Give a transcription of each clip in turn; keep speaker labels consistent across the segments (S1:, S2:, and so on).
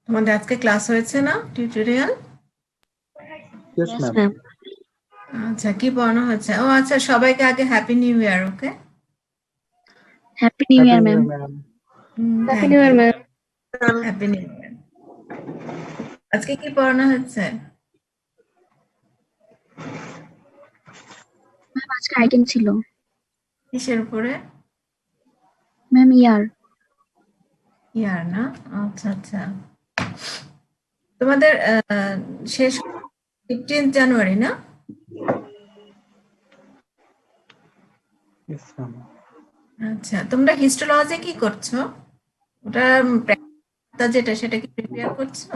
S1: তোমাদের আজকে ক্লাস হয়েছে না, tutorial?
S2: Yes,
S3: Yes,
S2: ma'am.
S3: ma'am.
S1: আচ্ছা, কি পড়ানো হচ্ছে? ও আচ্ছা, সবাইকে আগে হ্যাপি নিউ ইয়ার। ওকে,
S3: Happy New
S2: Happy
S3: Year,
S2: New Year,
S3: ma'am.
S2: ma'am.
S3: Happy New Year, ma'am.
S1: Happy new year. আজকে কি পড়ানো হচ্ছে?
S3: Ma'am, আজকে আইটেম ছিল।
S1: কিসের উপরে?
S3: Ma'am, ইয়ার।
S1: ইয়ার না? আচ্ছা আচ্ছা। তোমাদের শেষ 15 জানুয়ারি না?
S2: Yes, ma'am.
S1: আচ্ছা, তোমরা হিস্টোলজি কি করছো? ওটা যেটা সেটা কি প্রিপেয়ার করছো?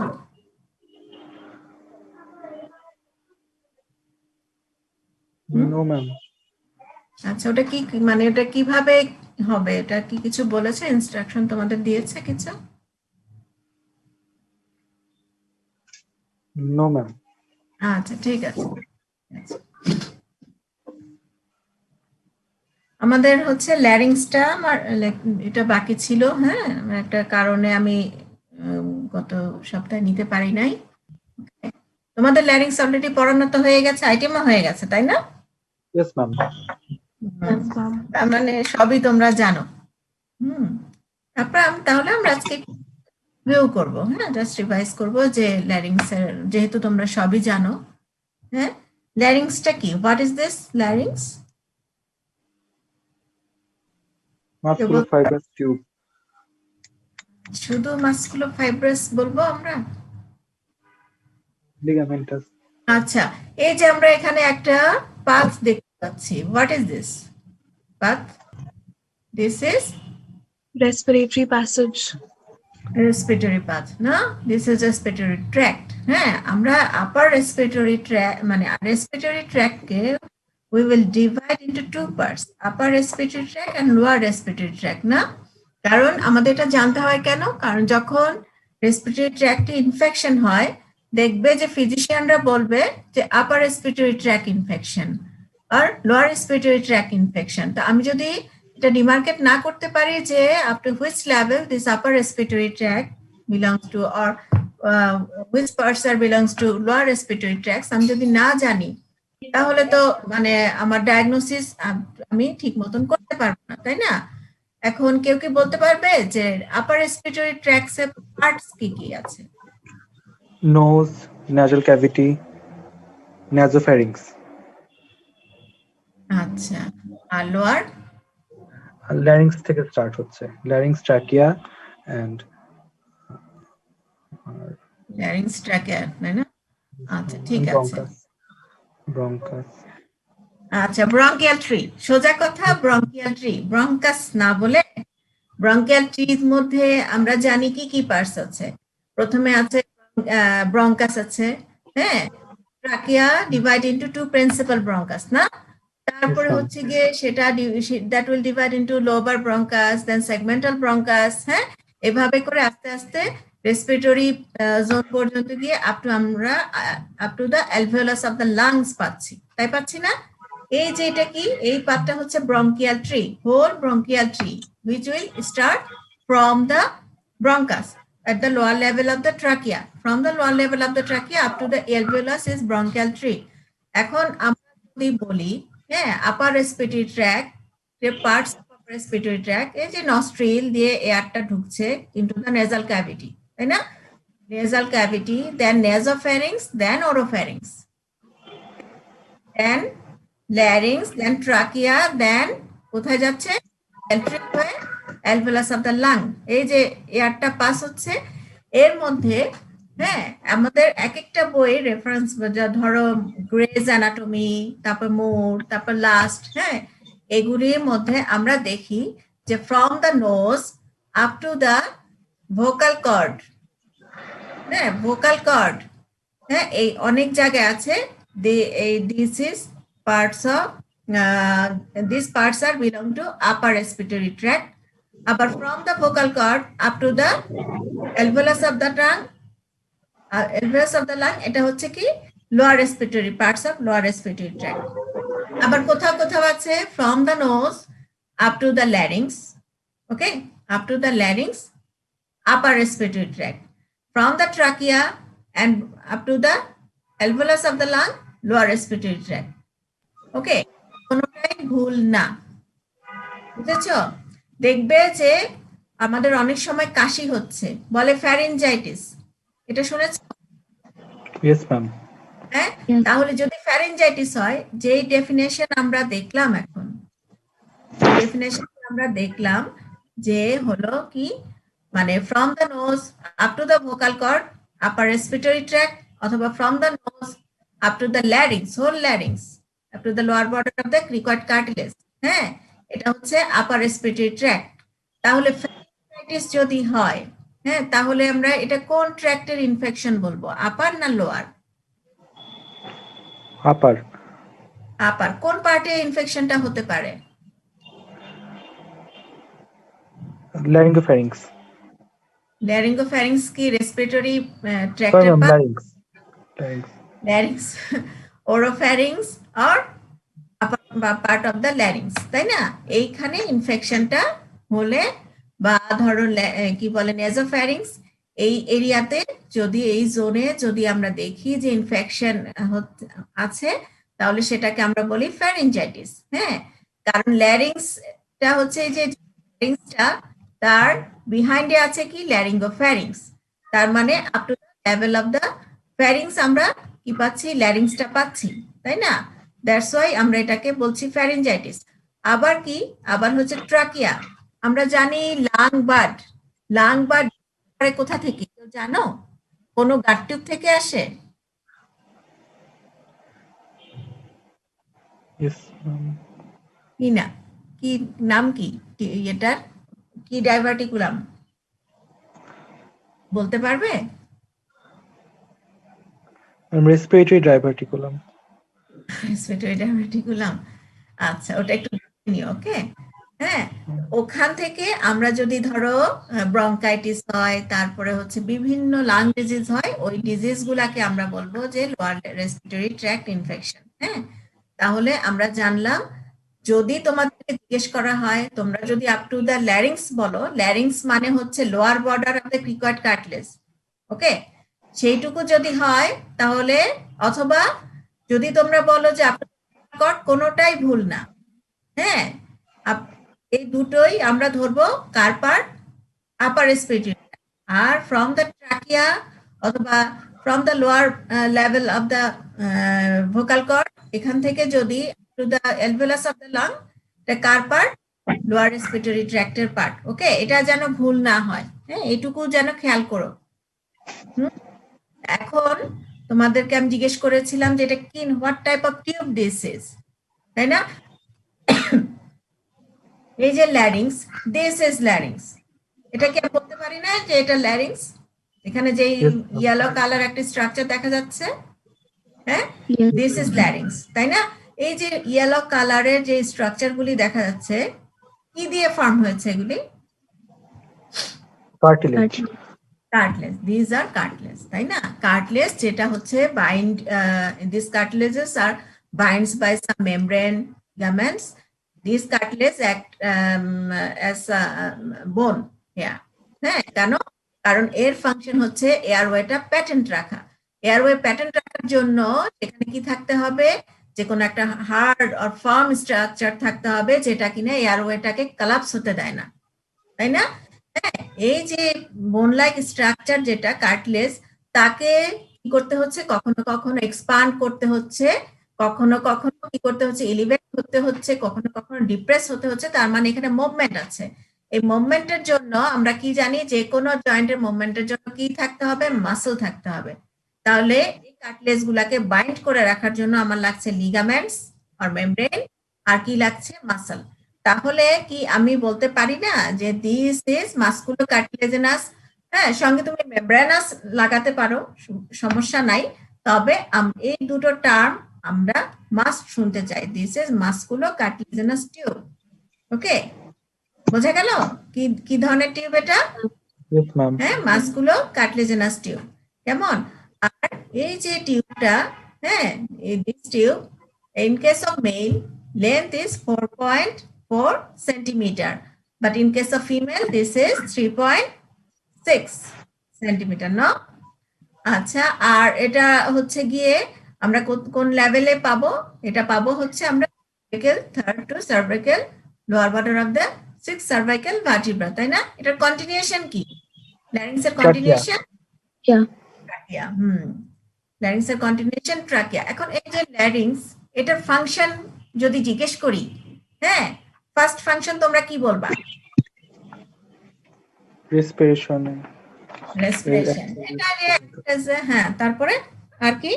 S2: No, ma'am.
S1: আচ্ছা, ওটা কি মানে ওটা কিভাবে হবে? এটা কি কিছু বলেছে, ইনস্ট্রাকশন তোমাদের দিয়েছে কিছু?
S2: No, ma'am.
S1: আচ্ছা, ঠিক আছে। আমাদের হচ্ছে ল্যারিংসটা আমার এটা বাকি ছিল। হ্যাঁ, আমার একটা কারণে আমি গত সপ্তাহে নিতে পারি নাই। তোমাদের ল্যারিংস অলরেডি পড়ানো তো হয়ে গেছে, আইটেমও হয়ে গেছে, তাই না?
S2: Yes, ma'am.
S1: তার মানে সবই তোমরা জানো। তারপর তাহলে আমরা আজকে রিভিউ করব। হ্যাঁ, জাস্ট রিভাইজ করব যে ল্যারিংসের, যেহেতু তোমরা সবই জানো। হ্যাঁ, ল্যারিংসটা কি? What is this larynx?
S2: Musculofibrous tube.
S1: শুধু মাসকুলোফাইব্রাস বলবো আমরা?
S2: Ligamentous.
S1: আচ্ছা, এই যে আমরা এখানে একটা পাথ দেখতে পাচ্ছি, what is this path? This is
S4: respiratory passage.
S1: Respiratory path না? This is respiratory tract. হ্যাঁ, আমরা আপার রেসপিরেটরি ট্র্যাক মানে রেসপিরেটরি ট্র্যাককে we will divide into two parts, upper respiratory tract and lower respiratory tract না? কারণ আমাদের এটা জানতে হয় কেন? কারণ যখন রেসপিরেটরি ট্র্যাক্টে ইনফেকশন হয়, দেখবে যে ফিজিশিয়ানরা বলবে যে আপার রেসপিরেটরি ট্র্যাক ইনফেকশন আর লোয়ার রেসপিরেটরি ট্র্যাক ইনফেকশন। তো আমি যদি এটা ডিমার্কেট না করতে পারি যে up to which level this upper respiratory tract belongs to or which parts are belongs to lower respiratory tracts, আমি যদি না জানি তাহলে তো মানে আমার ডায়াগনোসিস আমি ঠিক মতন করতে পারবো না, তাই না? এখন কেউ কি বলতে পারবে যে আপার রেসপিরেটরি ট্র্যাক্টস এর পার্টস কি কি আছে?
S2: Nose, nasal cavity, nasopharynx.
S1: আচ্ছা, আর লোয়ার?
S2: Larynx থেকে স্টার্ট হচ্ছে। Larynx, trachea and
S1: larynx trachea, তাই না? আচ্ছা, ঠিক আছে।
S2: bronchus. Bronchus.
S1: আচ্ছা, ব্রঙ্কিয়াল ট্রি, সোজা কথা ব্রঙ্কিয়াল ট্রি, ব্রঙ্কাস না বলে ব্রঙ্কিয়াল ট্রির মধ্যে আমরা জানি কি কি পার্টস আছে। প্রথমে আছে ব্রঙ্কাস আছে, হ্যাঁ, trachea divide into two principal bronchus না? তারপরে হচ্ছে গিয়ে সেটা that will divide into lobar bronchus, then segmental bronchus. হ্যাঁ, এভাবে করে আস্তে আস্তে রেসপিরেটরি জোন পর্যন্ত গিয়ে আমরা up to the alveolus of the lungs পাচ্ছি, তাই পাচ্ছি না? এই যে এটা কি, এই পার্টটা হচ্ছে bronchial tree, whole bronchial tree which will start from the bronchus at the lower level of the trachea. From the lower level of the trachea up to the alveolus is bronchial tree. এখন আমরা যদি বলি, হ্যাঁ, আপার respiratory tract, যে parts of upper respiratory tract, এই যে nostril দিয়ে এয়ারটা ঢুকছে ইনটু দ্য নেজাল ক্যাভিটি, তাই না? নেজাল ক্যাভিটি, দেন নেজোফ্যারিংস, দেন ওরোফ্যারিংস, দেন ল্যারিংস, দেন ট্রাকিয়া, দেন কোথায় যাচ্ছে? Alveolus of the lung. এই যে এয়ারটা পাস হচ্ছে এর মধ্যে, হ্যাঁ, আমাদের এক একটা বই রেফারেন্স, ধরো গ্রেজ অ্যানাটমি, তারপর মোর, তারপর লাস্ট, হ্যাঁ, এগুলির মধ্যে আমরা দেখি যে from the nose up to the vocal cord, হ্যাঁ, ভোকাল কর্ড, হ্যাঁ, এই অনেক জায়গায় আছে। This is parts of these parts are belong to upper respiratory tract. আবার from the vocal cord up to the alveolus of the tongue, alveolus of the lung, এটা হচ্ছে কি lower respiratory parts of lower respiratory tract. আবার কোথাও কোথাও আছে from the nose up to the larynx, okay, up to the larynx, upper respiratory tract. from the trachea and up to the alveolus of the lung, lower respiratory tract. ওকে, কোনোটাই ভুল না, বুঝেছো? দেখবে যে আমাদের অনেক সময় কাশি হচ্ছে, বলে ফ্যারিনজাইটিস, এটা শুনেছো?
S2: Yes ma'am.
S1: হ্যাঁ,
S3: Yes.
S1: তাহলে যদি ফ্যারিনজাইটিস হয়, যেই ডেফিনেশন আমরা দেখলাম এখন, যে ডেফিনেশন আমরা দেখলাম যে হলো কি, মানে from the nose up to the vocal cord, upper respiratory tract, অথবা from the nose up to the larynx, whole larynx, up to the lower border of the cricoid cartilage. হ্যাঁ, এটা হচ্ছে আপার রেসপিরেটরি ট্র্যাক্ট। তাহলে pharyngitis যদি হয়, হ্যাঁ, তাহলে আমরা এটা কোন ট্র্যাক্টের ইনফেকশন বলবো, আপার না লোয়ার?
S2: আপার।
S1: আপার। কোন পার্টে ইনফেকশনটা হতে পারে?
S2: ল্যারিঙ্গোফ্যারিংস।
S1: ল্যারিঙ্গোফ্যারিংস কি রেসপিরেটরি
S2: সরি
S1: ট্র্যাক্টের
S2: ma'am,
S1: part?
S2: Larynx. Larynx.
S1: larynx, oropharynx or upper part of the larynx, তাই না? এইখানে ইনফেকশনটা হলে বা ধরো কি বলে নেজোফ্যারিংস, এই এরিয়াতে যদি, এই জোনে যদি আমরা দেখি যে ইনফেকশন আছে, তাহলে সেটাকে আমরা বলি ফ্যারিনজাইটিস। হ্যাঁ, কারণ ল্যারিংসটা হচ্ছে এই যে ল্যারিংসটা, তার বিহাইন্ডে আছে কি ল্যারিঙ্গোফ্যারিংস, তার মানে up to the level of the ফ্যারিংস আমরা কি পাচ্ছি, ল্যারিংসটা পাচ্ছি, তাই না? দ্যাটস ওয়াই আমরা এটাকে বলছি ফ্যারিনজাইটিস। আবার কি, আবার হচ্ছে ট্রাকিয়া। আমরা জানি লাং বার্ড, লাং বার্ড কোথা থেকে কেউ জানো? কোনো গাট টিউব থেকে আসে?
S2: Yes ma'am.
S1: কি না, কি নাম কি এটার, কি ডাইভার্টিকুলাম বলতে পারবে?
S2: Respiratory diverticulum.
S1: রেসপিরেটরি ডাইভার্টিকুলাম, আচ্ছা, ওটা একটু নিও। ওকে, হ্যাঁ, ওখান থেকে আমরা যদি ধরো ব্রঙ্কাইটিস হয়, তারপরে হচ্ছে বিভিন্ন লাং ডিজিজ হয়, ওই ডিজিজ গুলাকে আমরা বলবো যে লোয়ার রেসপিরেটরি ট্র্যাক্ট ইনফেকশন। হ্যাঁ, তাহলে আমরা জানলাম, যদি তোমাদেরকে জিজ্ঞেস করা হয়, তোমরা যদি আপ টু দ্য ল্যারিংস বলো, ল্যারিংস মানে হচ্ছে lower border of the cricoid cartilage. Okay, সেইটুকু যদি হয় তাহলে, অথবা যদি তোমরা বলো যে আপনার কোনোটাই ভুল না, হ্যাঁ, এই দুটোই আমরা ধরবো কার পার্ট, আপার রেসপিরেটরি। আর ফ্রম দ্য ট্রাকিয়া অথবা from the lower level of the vocal cord, এখান থেকে যদি to the alveolus of the lung, এটা কার পার্ট, লোয়ার রেসপিরেটরি ট্র্যাক্টের পার্ট। ওকে, এটা যেন ভুল না হয়, হ্যাঁ, এটুকু যেন খেয়াল করো। এখন তোমাদেরকে আমি জিজ্ঞেস করেছিলাম যে এটা কি, what type of tube this is, তাই না? এই যে ল্যারিংস, দিস ইজ ল্যারিংস, এটা কি আমি বলতে পারি না যে এটা ল্যারিংস? এখানে যে ইয়েলো কালার একটা স্ট্রাকচার দেখা যাচ্ছে, হ্যাঁ,
S3: Yes.
S1: দিস ইজ ল্যারিংস, তাই না? এই যে ইয়েলো কালারের যে স্ট্রাকচার গুলি দেখা যাচ্ছে, কি দিয়ে ফর্ম হয়েছে এগুলি?
S2: Cartilage.
S1: Cartilage, this are cartilage, তাই না? কার্টলেজ যেটা হচ্ছে bind, this cartilages are binds by some membrane ligaments. These cartilage act as a bone here. হ্যাঁ, কেন? কারণ এর ফাংশন হচ্ছে এয়ারওয়েটা প্যাটেন্ট রাখা। এয়ারওয়ে প্যাটেন্ট রাখার জন্য এখানে কি থাকতে হবে, যে কোনো একটা হার্ড অর ফার্ম স্ট্রাকচার থাকতে হবে, যেটা কিনা এয়ারওয়েটাকে কলাপস হতে দেয় না, তাই না? হ্যাঁ, এই যে বোন লাইক স্ট্রাকচার যেটা কার্টিলেজ, তাকে কি করতে হচ্ছে, কখনো কখনো এক্সপান্ড করতে হচ্ছে, কখনো কখনো কি করতে হচ্ছে, এলিভেট হতে হচ্ছে, কখনো কখনো ডিপ্রেস হতে হচ্ছে। তার মানে এখানে মুভমেন্ট আছে। এই মুভমেন্টের জন্য আমরা কি জানি, যে কোনো জয়েন্টের মুভমেন্টের জন্য কি থাকতে হবে, মাসল থাকতে হবে। তাহলে এই কার্টিলেজ গুলাকে বাইন্ড করে রাখার জন্য আমার লাগছে লিগামেন্টস আর মেমব্রেন, আর কি লাগছে, মাসল। তাহলে কি আমি বলতে পারি না যে দিস ইজ মাসকুলো কার্টিলেজিনাস? হ্যাঁ, সঙ্গে তুমি মেমব্রেনাস লাগাতে পারো, সমস্যা নাই। তবে এই দুটো টার্ম আমরা মাস্ট শুনতে চাই, দিস ইজ মাসকুলো কার্টিলেজিনাস টিউব। ওকে, বোঝা গেল কি কি ধরনের টিউব এটা?
S2: Yes ma'am.
S1: হ্যাঁ, মাসকুলো কার্টিলেজিনাস টিউব। কেমন? আর এই যে টিউবটা, হ্যাঁ, this tube in case of male length is 4.4 centimeter, but in case of female this is 3.6 centimetre না? আচ্ছা, আর এটা হচ্ছে গিয়ে আমরা কোন লেভেলে পাবো? এটা পাবো হচ্ছে আমরা cervical, third to cervical, lower border of the sixth cervical vertebra, তাই না? এটার কন্টিনিউশন কি? larynx এর কন্টিনিউশন
S3: Yeah.
S1: ট্রাকিয়া। larynx এর কন্টিনিউশন ট্রাকিয়া। এখন এই যে larynx, এটার ফাংশন যদি জিজ্ঞেস করি, হ্যাঁ, ফার্স্ট ফাংশন তোমরা কি বলবা?
S2: Respiration,
S1: respiration. হ্যাঁ, তারপরে আর কি?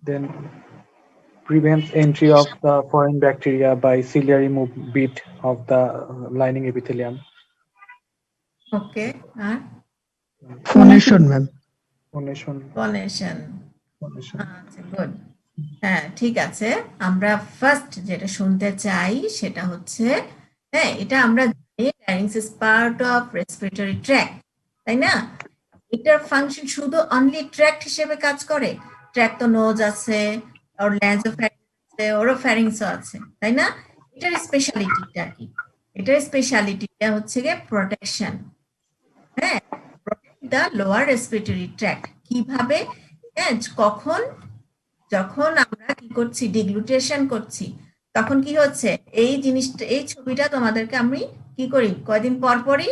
S2: then prevents entry of the foreign bacteria by ciliary bit of the lining epithelium.
S1: Okay, আর
S5: Phonation, ma'am.
S2: Phonation.
S1: Phonation.
S2: Phonation.
S1: আচ্ছা, গুড। হ্যাঁ, ঠিক আছে। আমরা ফার্স্ট যেটা শুনতে চাই সেটা হচ্ছে, হ্যাঁ, এটা আমরা জানি larynx is part of respiratory tract, তাই না? এটার ফাংশন শুধু অনলি ট্র্যাক্ট হিসেবে কাজ করে? ট্র্যাক্ট তো নোজ আছে, ওর ল্যাঞ্জোফ্যারিংস আছে, ওরোফ্যারিংসও আছে, তাই না? এটার স্পেশালিটিটা কি? এটার স্পেশালিটিটা হচ্ছে গিয়ে প্রোটেকশন। হ্যাঁ, protect the lower respiratory tract. কিভাবে? হ্যাঁ, যখন আমরা কি করছি, ডিগ্লুটেশন করছি, তখন কি হচ্ছে, এই জিনিসটা, এই ছবিটা তোমাদেরকে আমি কি করি, কয়দিন পর পরই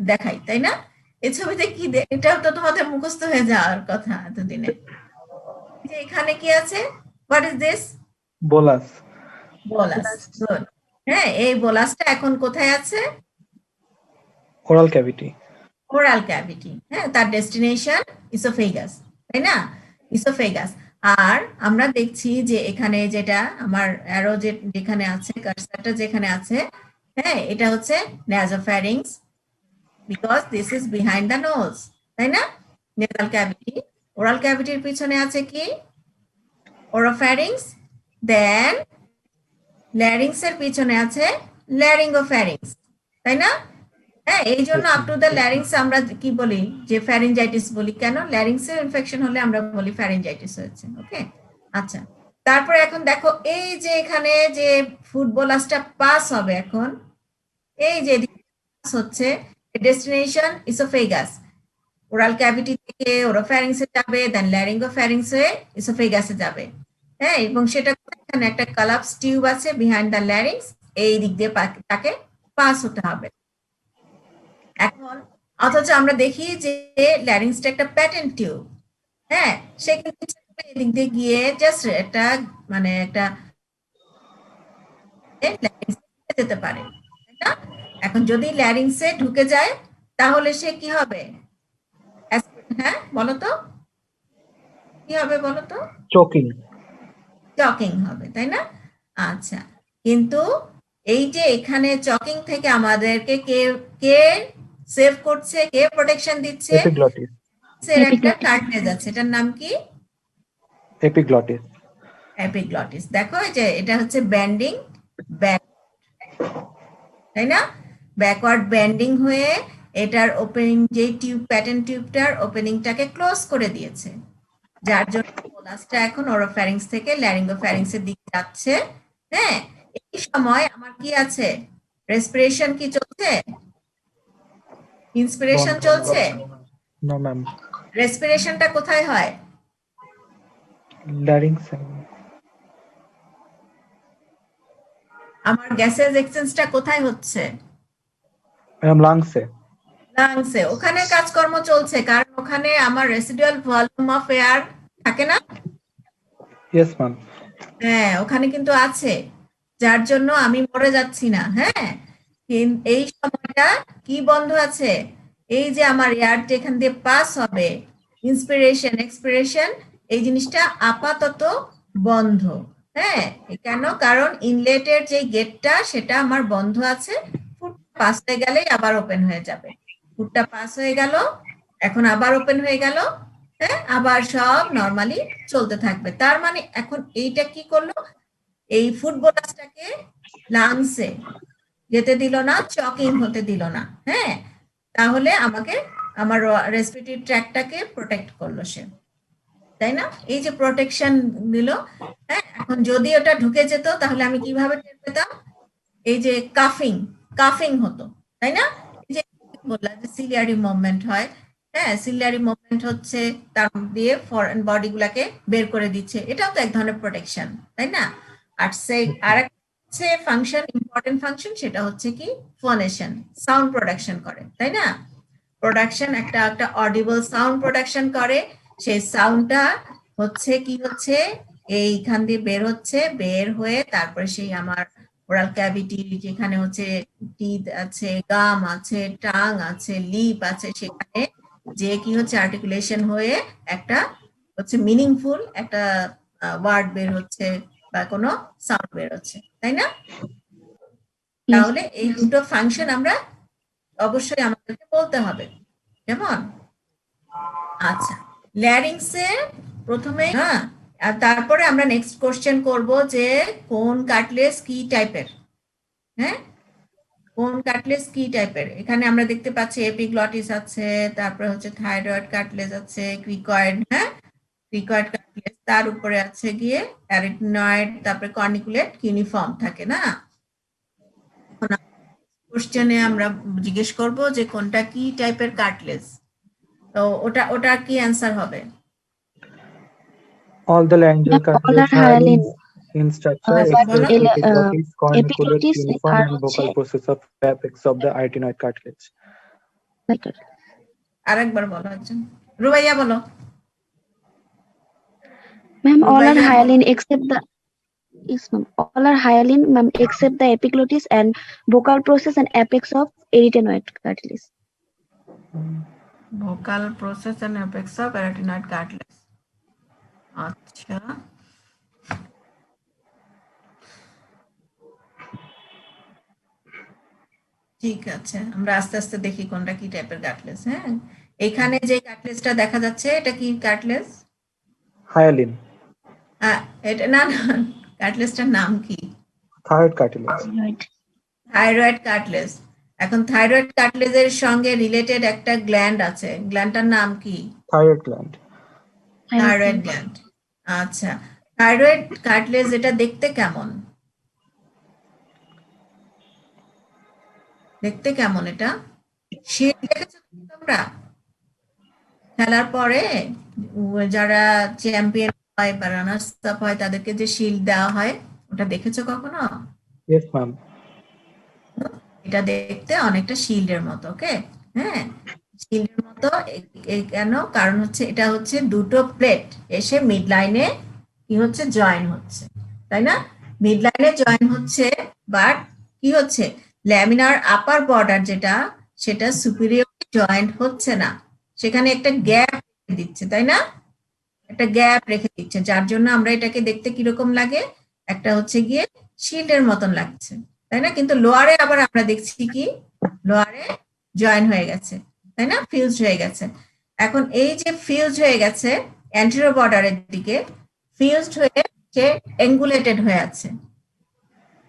S1: দেখাই, তাই না? এই ছবিতে কি এটাও তো তোমাদের মুখস্থ হয়ে যাওয়ার কথা এতদিনে। যে এখানে কি আছে? What is this?
S2: Bolus.
S1: Bolus. Good. হ্যাঁ, এই বোলাসটা এখন কোথায় আছে?
S2: Oral cavity.
S1: Oral cavity. হ্যাঁ, তার ডেস্টিনেশন ইসোফেগাস, তাই না? ইসোফেগাস। আর আমরা দেখছি যে এখানে যেটা আমার অ্যারো যেখানে আছে, কার্সারটা যেখানে আছে, হ্যাঁ, এটা হচ্ছে nasopharynx, because this is behind the nose, তাই না? Nasal cavity. ওরাল ক্যাভিটির পিছনে আছে কি? ওরোফ্যারিংস। দেন ল্যারিংস এর পিছনে আছে ল্যারিঙ্গোফ্যারিংস, তাই না? হ্যাঁ, এই জন্য আপ টু দ্য ল্যারিংস আমরা কি বলি, যে ফ্যারিঞ্জাইটিস বলি। কেন? ল্যারিংস এর ইনফেকশন হলে আমরা বলি ফ্যারিঞ্জাইটিস হয়েছে। ওকে, আচ্ছা। তারপরে এখন দেখো, এই যে এখানে যে ফুটবলাসটা পাস হবে এখন, এই যে পাস হচ্ছে, ডেস্টিনেশন ইসোফেগাস। ওরাল ক্যাভিটি থেকে ওরোফ্যারিংসে যাবে, দেন ল্যারিঙ্গোফ্যারিংস হয়ে ইসোফেগাসে যাবে। হ্যাঁ, এবং সেটা এখানে একটা কালাপস টিউব আছে বিহাইন্ড দ্য ল্যারিংস, এই দিক দিয়ে তাকে পাস হতে হবে। এখন অথচ আমরা দেখি যে ল্যারিংসটা একটা প্যাটেন্ট টিউব। হ্যাঁ, সেখানে এদিক দিয়ে গিয়ে জাস্ট একটা মানে একটা যেতে পারে, তাই না? এখন যদি ল্যারিংসে ঢুকে যায় তাহলে সে কি হবে? হ্যাঁ, বলো তো কি হবে, বলো তো?
S2: Choking.
S1: চকিং হবে, তাই না? আচ্ছা, কিন্তু এই যে এখানে চকিং থেকে আমাদেরকে কে কে সেভ করছে, কে প্রোটেকশন দিচ্ছে?
S2: Epiglottis.
S1: এর একটা কার্টেজ আছে, এটার নাম কি?
S2: Epiglottis.
S1: এপিগ্লটিস। দেখো, এই যে এটা হচ্ছে ব্যান্ডিং ব্যাক, তাই না? ব্যাকওয়ার্ড ব্যান্ডিং হয়ে এটার ওপেনিং, যে টিউব, প্যাটেন্ট টিউবটার ওপেনিংটাকে ক্লোজ করে দিয়েছে, যার জন্য বোলাসটা এখন ওরোফ্যারিংস থেকে ল্যারিঙ্গোফ্যারিংস এর দিকে যাচ্ছে। হ্যাঁ, এই সময় আমার কি আছে? রেসপিরেশন কি চলছে? ইন্সপিরেশন চলছে?
S2: No, ma'am.
S1: রেসপিরেশনটা কোথায় হয়?
S2: Larynx.
S1: আমার গ্যাসেস এক্সচেঞ্জটা কোথায় হচ্ছে?
S2: Ma'am, lungs.
S1: লাংসে। ওখানে কাজকর্ম চলছে, কারণ ওখানে আমার রেসিডুয়াল ভলিউম অফ এয়ার থাকে না?
S2: Yes, ma'am.
S1: হ্যাঁ, ওখানে কিন্তু আছে, যার জন্য আমি মরে যাচ্ছি না। হ্যাঁ, এই সময়টা কি বন্ধ আছে? এই যে আমার এয়ার যেখান দিয়ে পাস হবে, ইন্সপিরেশন এক্সপিরেশন, এই জিনিসটা আপাতত বন্ধ। হ্যাঁ, কেন? কারণ ইনলেটের যে গেটটা সেটা আমার বন্ধ আছে, ফুট পাস হয়ে গেলেই আবার ওপেন হয়ে যাবে। ফুটটা পাস হয়ে গেল, এখন আবার ওপেন হয়ে গেল, হ্যাঁ, আবার সব নরমালি চলতে থাকবে। তার মানে এখন এইটা কি করলো? এই ফুটবলারটাকে লাংসে যেতে দিল না, চকিং হতে দিল না। হ্যাঁ, তাহলে আমাকে আমার রেসপিরেটরি ট্র্যাকটাকে প্রোটেক্ট করলো সে, তাই না? এই যে প্রোটেকশন দিল। হ্যাঁ, এখন যদি ওটা ঢুকে যেত তাহলে আমি কিভাবে টের পেতাম? এই যে কাফিং হতো, তাই না? এই যে বললাম যে সিলিয়ারি মুভমেন্ট হয়, হ্যাঁ, সিলিয়ারি মুভমেন্ট হচ্ছে তার দিয়ে ফরেন বডি গুলাকে বের করে দিচ্ছে, এটাও তো এক ধরনের প্রোটেকশন, তাই না? আর আর হচ্ছে ফাংশন, ইম্পর্টেন্ট ফাংশন, সেটা হচ্ছে কি ফোনেশন, সাউন্ড প্রোডাকশন করে, তাই না? প্রোডাকশন একটা একটা অডিবল সাউন্ড প্রোডাকশন করে, সেই সাউন্ডটা হচ্ছে কি হচ্ছে এইখান দিয়ে বের হচ্ছে, বের হয়ে তারপরে সেই আমার ওরাল ক্যাভিটি যেখানে হচ্ছে টিথ আছে, গাম আছে, টাং আছে, লিপ আছে, সেখানে যে কি হচ্ছে আর্টিকুলেশন হয়ে একটা হচ্ছে মিনিংফুল একটা ওয়ার্ড বের হচ্ছে বা কোনো সাউন্ড বের হচ্ছে, তাই না? তাহলে এই দুটো ফাংশন আমরা অবশ্যই আমাদেরকে বলতে হবে, কেমন? আচ্ছা, ল্যারিংসে প্রথমে, হ্যাঁ, আর তারপরে আমরা নেক্সট কোশ্চেন করব যে কোন কার্টলেজ কি টাইপের, হ্যাঁ, কোন কার্টলেজ কি টাইপের। এখানে আমরা দেখতে পাচ্ছি এপিগ্লটিস আছে, তারপরে হচ্ছে থাইরয়েড কার্টলেজ আছে, ক্রিকয়েড, হ্যাঁ, ক্রিকয়েড কার্টলেজ, তার উপরে আছে গিয়ে অ্যারিটনয়েড, তারপরে কর্নিকুলেট ইউনিফর্ম থাকে না। কোশ্চেনে আমরা জিজ্ঞেস করব যে কোনটা কি টাইপের কার্টলেজ, তো ওটা কি অ্যান্সার হবে?
S2: All the laryngeal
S3: Ma'am, all
S2: cartilage
S3: are
S2: are
S3: hyaline.
S2: in structure
S3: But
S2: except epiglottis, corniculate,
S3: epiglottis
S2: uniform,
S3: are
S2: and vocal
S3: হচ্ছে
S2: process of apex of the arytenoid cartilage.
S1: আরেকবার বলো একজন, রুবাইয়া বলো।
S3: Ma'am, all are
S1: রুবাইয়া বলো।
S3: hyaline except the yes, ma'am. All are hyaline, ma'am, except the epiglottis and vocal process and apex of arytenoid cartilage.
S1: Vocal process and apex of arytenoid cartilage. আচ্ছা, ঠিক আছে, আমরা আস্তে আস্তে দেখি কোনটা কি টাইপের কার্টিলেজ। হ্যাঁ, এখানে যে কার্টিলেজটা দেখা যাচ্ছে এটা কি কার্টিলেজ?
S2: Hyaline,
S1: এটা না না, কার্টিলেজটার নাম কি?
S2: thyroid cartilage.
S3: Right.
S1: Thyroid cartilage. এখন থাইরয়েড কার্টিলেজের সঙ্গে রিলেটেড একটা গ্ল্যান্ড আছে, গ্ল্যান্ডটার নাম কি?
S2: Thyroid gland.
S1: Thyroid gland. আচ্ছা, থাইরয়েড কার্টিলেজ এটা দেখতে কেমন? দেখতে কেমন এটা? শিট দেখেছো তোমরা খেলার পরে? যারা চ্যাম্পিয়ন হয় বা রানার্স আপ হয় তাদেরকে যে শিল্ড দেওয়া হয়, ওটা দেখেছো কখনো?
S2: Yes, ma'am.
S1: এটা দেখতে অনেকটা শিল্ডের মতো, ওকে, হ্যাঁ, শিল্ডের মতো। কেন? কারণ হচ্ছে এটা হচ্ছে দুটো প্লেট এসে মিড লাইনে কি হচ্ছে জয়েন হচ্ছে, তাই না? মিড লাইনে জয়েন হচ্ছে, বাট কি হচ্ছে ল্যামিনার আপার বর্ডার যেটা, সেটা সুপিরিয়র জয়েন্ট হচ্ছে না, সেখানে একটা গ্যাপ দিচ্ছে, তাই না? একটা গ্যাপ রেখে দিচ্ছে, যার জন্য আমরা এটাকে দেখতে কিরকম লাগে, একটা হচ্ছে গিয়ে শিল্ডের মতন লাগছে, তাই না? কিন্তু লোয়ারে আবার আমরা দেখছি কি লোয়ারে জয়েন হয়ে গেছে, তাই না? ফিউজ হয়ে গেছে। এখন এই যে ফিউজ হয়ে গেছে অ্যান্টেরিয়র বর্ডারের দিকে, ফিউজড হয়ে সে এঙ্গুলেটেড হয়ে আছে,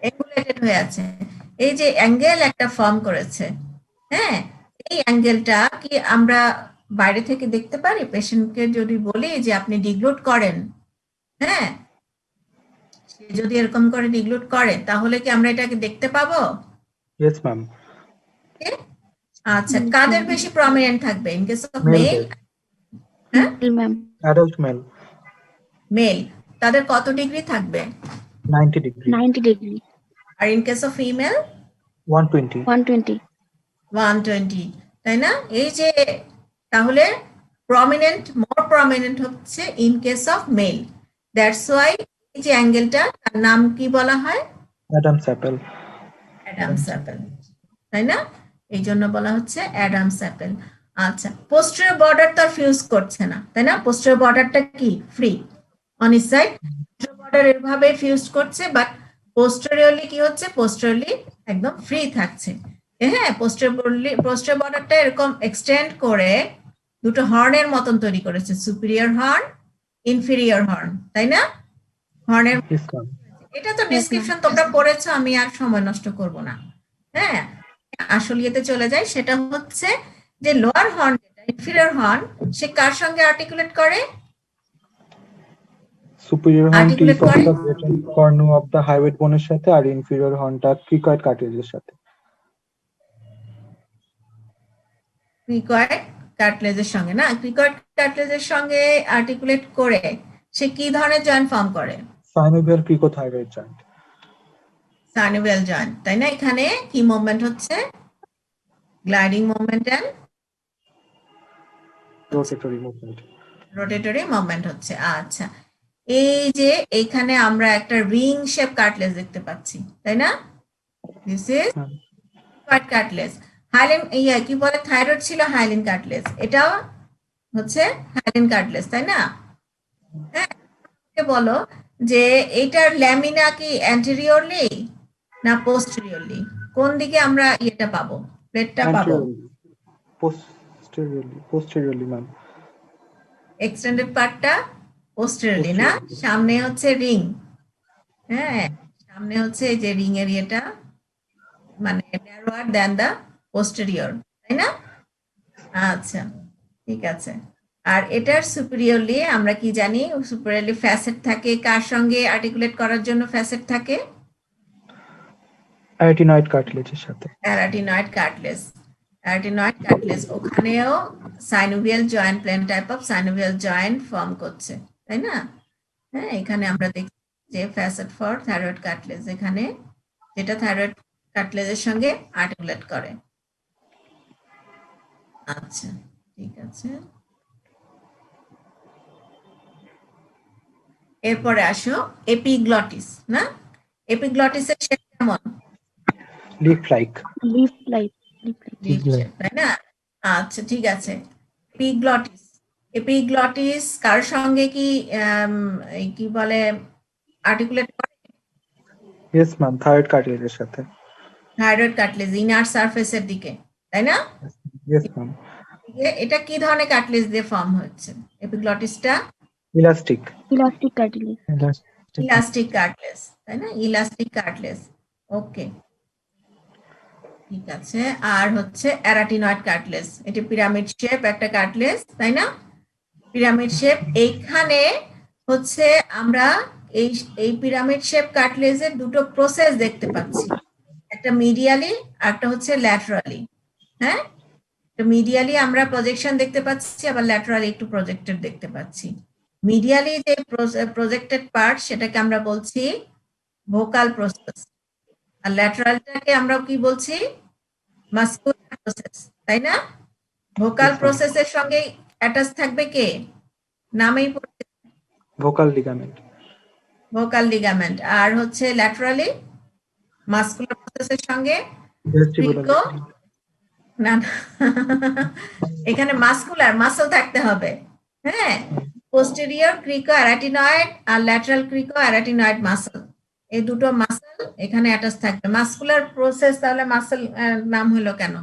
S1: এঙ্গুলেটেড হয়ে আছে। এই যে অ্যাঙ্গেল একটা ফর্ম করেছে, হ্যাঁ, এই অ্যাঙ্গেলটা কি আমরা বাইরে থেকে দেখতে পারি? পেশেন্টকে যদি বলি যে আপনি ডিগ্লুট করেন, হ্যাঁ, সে যদি এরকম করে ডিগ্লুট করে তাহলে কি আমরা এটাকে দেখতে পাবো?
S2: Yes, ma'am.
S1: আচ্ছা, কাদের বেশি প্রমিনেন্ট থাকবে in case of
S2: Male
S1: male?
S2: male.
S1: হ্যাঁ,
S3: Ma'am.
S2: Adult male.
S1: মেল তাদের কত ডিগ্রি থাকবে?
S2: 90 degree.
S3: 90 degree.
S1: আর ইন কেস অফ ফিমেল
S2: 120.
S3: 120.
S1: 120, তাই না? এই যে তাহলে প্রমিনেন্ট, মোর প্রমিনেন্ট হচ্ছে in case of male, that's why এই যে অ্যাঙ্গেলটা তার নাম কি বলা হয়?
S2: Adam's apple.
S1: অ্যাডামস অ্যাপেল, তাই না? এই জন্য বলা হচ্ছে অ্যাডামস অ্যাপেল। আচ্ছা, পোস্টেরিয়র বর্ডার তো ফিউজ করছে না, তাই না? পোস্টেরিয়র বর্ডারটা কি free on is side, posterior border এভাবে ফিউজ করছে, বাট পোস্টেরিয়রলি কি হচ্ছে, পোস্টেরিয়রলি একদম ফ্রি থাকছে। হ্যাঁ, পোস্টেরিয়র বর্ডারটা এরকম এক্সটেন্ড করে দুটো হর্নের মতন তৈরি করেছে, সুপিরিয়র হর্ন, ইনফিরিয়র হর্ন, তাই না? হর্নের,
S2: Yes, ma'am.
S1: এটা তো ডেসক্রিপশন তোমরা পড়েছো, আমি আর সময় নষ্ট করব না। হ্যাঁ, আসল ইয়েতে চলে যাই, সেটা হচ্ছে যে লোয়ার হর্ন যেটা ইনফিরিয়র হর্ন, সে কার সঙ্গে আর্টিকুলেট করে?
S2: Superior horn
S1: Articulate
S2: teeth of
S1: করে?
S2: the bottom cornu of the hyoid bone এর সাথে আর inferior hornটা cricoid cartilage এর সাথে।
S1: ক্রিকয়েড কার্টলেজের সঙ্গে না, ক্রিকয়েড কার্টলেজের সঙ্গে আর্টিকুলেট করে সে কি ধরনের জয়েন্ট ফর্ম করে?
S2: Synovial cricothyroid joint.
S1: Synovial joint, তাই না? এখানে কি মুভমেন্ট হচ্ছে? Gliding movement and
S2: Rotatory movement.
S1: Rotatory movement হচ্ছে। আচ্ছা, এই যে এইখানে আমরা একটা রিং শেপ কার্টলেজ দেখতে পাচ্ছি, তাই না? This is
S2: hmm.
S1: Cricoid cartilage. Hyaline কি বলে, থাইরয়েড ছিল হাইলিন কার্টলেজ, এটাও হচ্ছে হাইলিন কার্টলেজ, তাই না? হ্যাঁ, বলো যে এটার ল্যামিনা কি অ্যান্টেরিয়রলি না পোস্টেরিয়রলি? কোন দিকে আমরা এটা পাবো, প্লেটটা পাবো?
S2: Anteriorly. Posteriorly, ma'am.
S1: এক্সটেন্ডেড পার্টটা পোস্টেরিয়রলি না,
S2: Posteriorly.
S1: সামনে হচ্ছে রিং। হ্যাঁ, সামনে হচ্ছে এই যে রিং এরিয়াটা মানে ন্যারোয়ার দ্যান দা পোস্টেরিয়র, তাই না? আচ্ছা, ঠিক আছে। আর এটার সুপিরিয়রলি আমরা কি জানি? সুপিরিয়রলি ফ্যাসেট থাকে, কার সঙ্গে আর্টিকুলেট করার জন্য ফ্যাসেট থাকে?
S2: Arytenoid cartilage এর সাথে।
S1: Arytenoid cartilage. অ্যারাটিনয়েড কার্টলেজ ওখানেও synovial joint, plane type of synovial joint form করছে, তাই না? হ্যাঁ, এখানে আমরা দেখছি যে ফ্যাসেট ফর থাইরয়েড কার্টলেজ, এখানে যেটা থাইরয়েড কার্টলেজের সঙ্গে আর্টিকুলেট করে। আচ্ছা, ঠিক আছে। এরপরে আসো এপিগ্লটিস, না? এপিগ্লটিসের শেপ কেমন?
S2: Leaf-like.
S3: Leaf like.
S1: Leaf shape, তাই না? আচ্ছা, ঠিক আছে। এপিগ্লটিস, এপিগ্লটিস কার সঙ্গে কি এই কি বলে আর্টিকুলেট করে?
S2: Yes, ma'am. Thyroid cartilage এর সাথে।
S1: থাইরয়েড কার্টলেজ ইনার সারফেসের দিকে, তাই না?
S2: Yes, ma'am.
S1: এটা কি ধরনের কার্টলেজ দিয়ে ফর্ম হচ্ছে এপিগ্লটিসটা?
S2: Elastic.
S3: Elastic cartilage.
S1: Elastic cartilage, তাই না? ইলাস্টিক কার্টলেজ, ওকে, ঠিক আছে। আর হচ্ছে অ্যারাটিনয়েড কার্টলেজ, এটা পিরামিড শেপ একটা কার্টলেজ, তাই না? Pyramid shape. এইখানে হচ্ছে আমরা এই এই পিরামিড শেপ কার্টলেজের দুটো প্রসেস দেখতে পাচ্ছি, একটা মিডিয়ালি আর একটা হচ্ছে ল্যাটারালি। হ্যাঁ, মিডিয়ালি আমরা প্রজেকশন দেখতে পাচ্ছি, আবার ল্যাটারালি একটু প্রজেক্টেড দেখতে পাচ্ছি। মিডিয়ালি যে প্রজেক্টেড পার্ট সেটাকে আমরা বলছি ভোকাল প্রসেস, আর ল্যাটারালটাকে আমরা কি বলছি? মাসকুলার প্রসেস, তাই না? Vocal
S2: Yes, ma'am.
S1: প্রসেসের সঙ্গে অ্যাটাচ থাকবে কে? নামেই পড়ছে
S2: Vocal ligament.
S1: Vocal ligament. আর হচ্ছে ল্যাটারালি মাসকুলার প্রসেসের সঙ্গে
S2: Vestibular
S1: ক্রিকো,
S2: ligament.
S1: না না, এখানে মাসকুলার মাসল থাকতে হবে। হ্যাঁ, পোস্টেরিয়র ক্রিকো অ্যারাটিনয়েড আর ল্যাটারাল ক্রিকো অ্যারাটিনয়েড মাসল, এই দুটো মাসল এখানে অ্যাটাচ থাকবে। মাসকুলার প্রসেস, তাহলে মাসল নাম হলো কেন?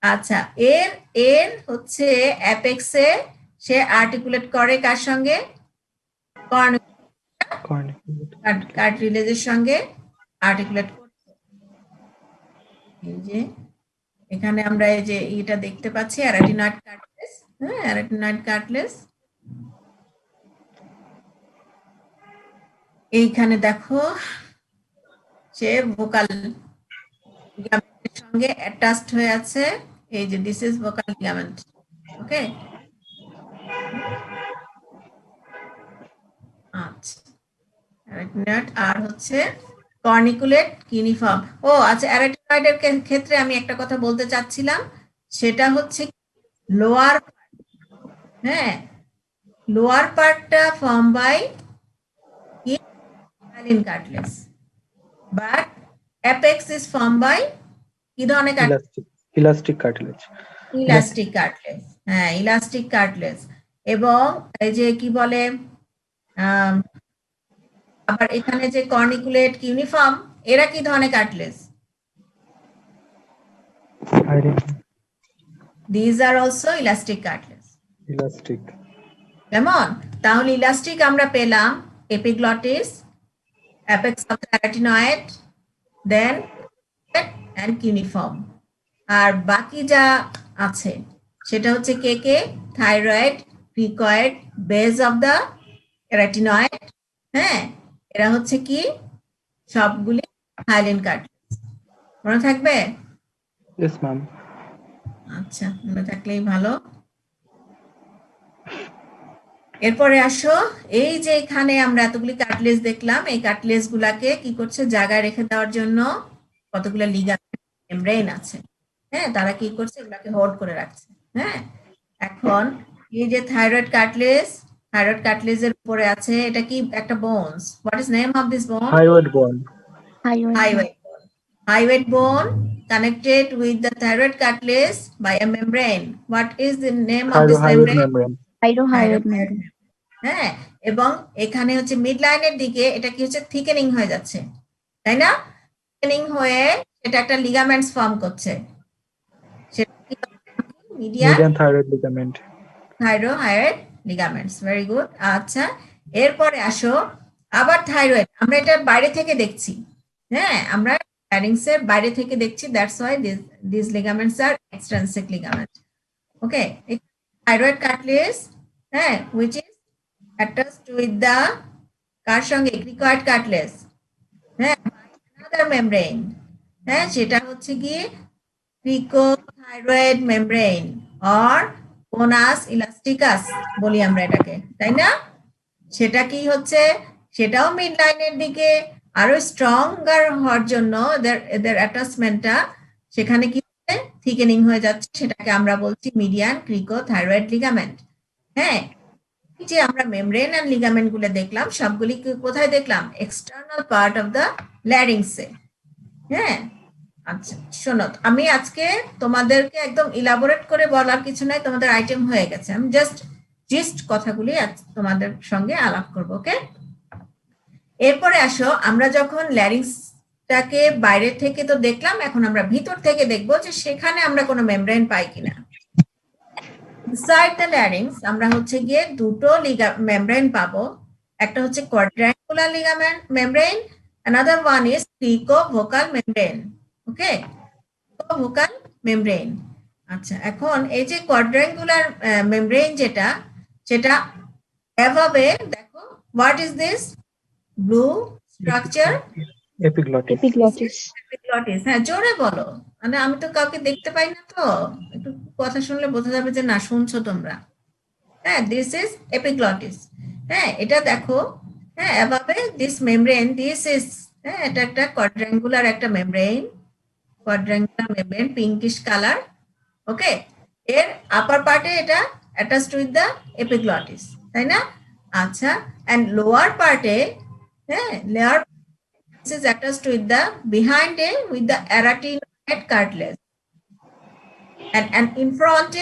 S1: আচ্ছা, এর এর হচ্ছে অ্যাপেক্সে সে আর্টিকুলেট করে কার সঙ্গে?
S2: Cornicate.
S1: কার্টিলেজের সঙ্গে আর্টিকুলেট করছে। এই যে এখানে আমরা এই যে এটা দেখতে পাচ্ছি অ্যারাটিনয়েড কার্টিলেজ। হ্যাঁ, অ্যারাটিনয়েড কার্টিলেজ এইখানে দেখো সে ভোকাল লিগামেন্টের সঙ্গে অ্যাটাচড হয়ে আছে। এই যে দিস ইজ ভোকাল লিগামেন্ট, ওকে। আচ্ছা, অ্যারাটিনয়েড আর হচ্ছে কর্নিকুলেট কিউনিফর্ম। ও আচ্ছা, অ্যারাটিনয়েডের ক্ষেত্রে আমি একটা কথা বলতে চাচ্ছিলাম, সেটা হচ্ছে লোয়ার, হ্যাঁ, লোয়ার পার্টটা form by hyaline cartilage, but apex is form by কি ধরনের cartilage?
S2: Elastic cartilage.
S1: Elastic cartilage. হ্যাঁ, ইলাস্টিক কার্টিলেজ। এবং এই যে কি বলে আবার এখানে যে কর্নিকুলেট কিউনিফর্ম, এরা কি ধরনের cartilage? These are also elastic cartilage.
S2: Elastic.
S1: কেমন? তাহলে ইলাস্টিক আমরা পেলাম epiglottis, apex of the arytenoid, then and cuneiform. আর বাকি যা আছে সেটা হচ্ছে কে কে? Thyroid, cricoid, base of the arytenoid. হ্যাঁ, এরা হচ্ছে কি সবগুলি হাইলিন কার্টিলেজ, মনে থাকবে?
S2: Yes, ma'am.
S1: আচ্ছা, মনে থাকলেই ভালো। এরপরে আসো, এই যে এখানে আমরা এতগুলি কার্টিলেজ দেখলাম, এই কার্টিলেজ গুলাকে কি করছে, জায়গায় রেখে দেওয়ার জন্য কতগুলো লিগামেন্ট, মেমব্রেন আছে। হ্যাঁ, তারা কি করছে, এগুলাকে হোল্ড করে রাখছে। হ্যাঁ, এখন এই যে থাইরয়েড কার্টিলেজের উপরে আছে, এটা কি একটা bones? What is name of this বোন?
S2: Thyroid bone.
S3: Thyroid.
S1: Hyoid bone. Hyoid bone connected with the thyroid cartilage by a membrane. What is the name of this
S2: Thyroid
S1: membrane?
S2: membrane.
S3: Thyroid membrane.
S1: Membrane. হ্যাঁ, এবং এখানে হচ্ছে mid লাইনের দিকে এটা কি হচ্ছে, থিকেনিং হয়ে যাচ্ছে, তাই না? থিকেনিং হয়ে এটা একটা লিগামেন্টস ফর্ম করছে, সেটা কি, median
S2: Median thyroid ligament.
S1: Thyrohyoid ligaments. Very good. আচ্ছা, এরপরে আসো, আবার থাইরয়েড আমরা এটা বাইরে থেকে দেখছি। হ্যাঁ, আমরা larynx এর বাইরে থেকে দেখছি, that's why this ligaments are extrinsic ligament. Okay, thyroid cartilage, হ্যাঁ, which is attached with the কার সঙ্গে, ক্রিকয়েড কার্টিলেজ, হ্যাঁ, another membrane, হ্যাঁ, সেটা হচ্ছে কি ক্রিকোথাইরয়েড মেমব্রেন অর কোনাস ইলাস্টিকাস বলি আমরা এটাকে, তাই না? সেটা কি হচ্ছে, সেটাও মিড লাইনের দিকে আরো স্ট্রঙ্গার হওয়ার জন্য এদের অ্যাটাচমেন্টটা সেখানে কি হচ্ছে, থিকেনিং হয়ে যাচ্ছে, সেটাকে আমরা বলছি মিডিয়ান ক্রিকোথাইরয়েড লিগামেন্ট। হ্যাঁ, এই যে আমরা মেমব্রেন এন্ড লিগামেন্ট গুলো দেখলাম, সবগুলি কোথায় দেখলাম, এক্সটার্নাল পার্ট অফ দ্য ল্যারিংসে। হ্যাঁ, আচ্ছা শোনো, আমি আজকে তোমাদেরকে একদম ইলাবোরেট করে বলার কিছু নাই, তোমাদের আইটেম হয়ে গেছে, আমি জাস্ট জিস্ট কথাগুলি আজ তোমাদের সঙ্গে আলাপ করব। ওকে, এরপরে আসো, আমরা যখন ল্যারিংসটাকে বাইরে থেকে তো দেখলাম, এখন আমরা ভিতর থেকে দেখবো যে সেখানে আমরা কোনো মেমব্রেন পাই কিনা। ইনসাইড দ্য ল্যারিংস আমরা হচ্ছে গিয়ে দুটো মেমব্রেন পাবো, একটা হচ্ছে quadrangular ligament membrane, another one is cricovocal membrane. Okay, vocal membrane. আচ্ছা, এখন এই যে কোয়াড্রাঙ্গুলার মেমব্রেন যেটা, সেটা এভাবে দেখো, what is this blue structure?
S2: Epiglottis.
S3: Epiglottis.
S1: Epiglottis. হ্যাঁ, জোরে বলো, মানে আমি তো কাউকে দেখতে পাই না, তো একটু কথা শুনলে বোঝা যাবে যে না শুনছো তোমরা। হ্যাঁ, দিস ইজ এপিগ্লটিস। হ্যাঁ, এটা দেখো, হ্যাঁ, এভাবে দিস মেমব্রেন, দিস ইজ, হ্যাঁ, এটা একটা কোয়াড্রাঙ্গুলার একটা মেমব্রেন, কোয়াড্রাঙ্গুলার মেমব্রেন, পিঙ্কিশ কালার। ওকে, এর আপার পার্টে এটা অ্যাটাচড উইথ দ্য এপিগ্লটিস, তাই না? আচ্ছা, এন্ড লোয়ার পার্টে, হ্যাঁ, lower is attached with the behind with the arytenoid cartilage, and in front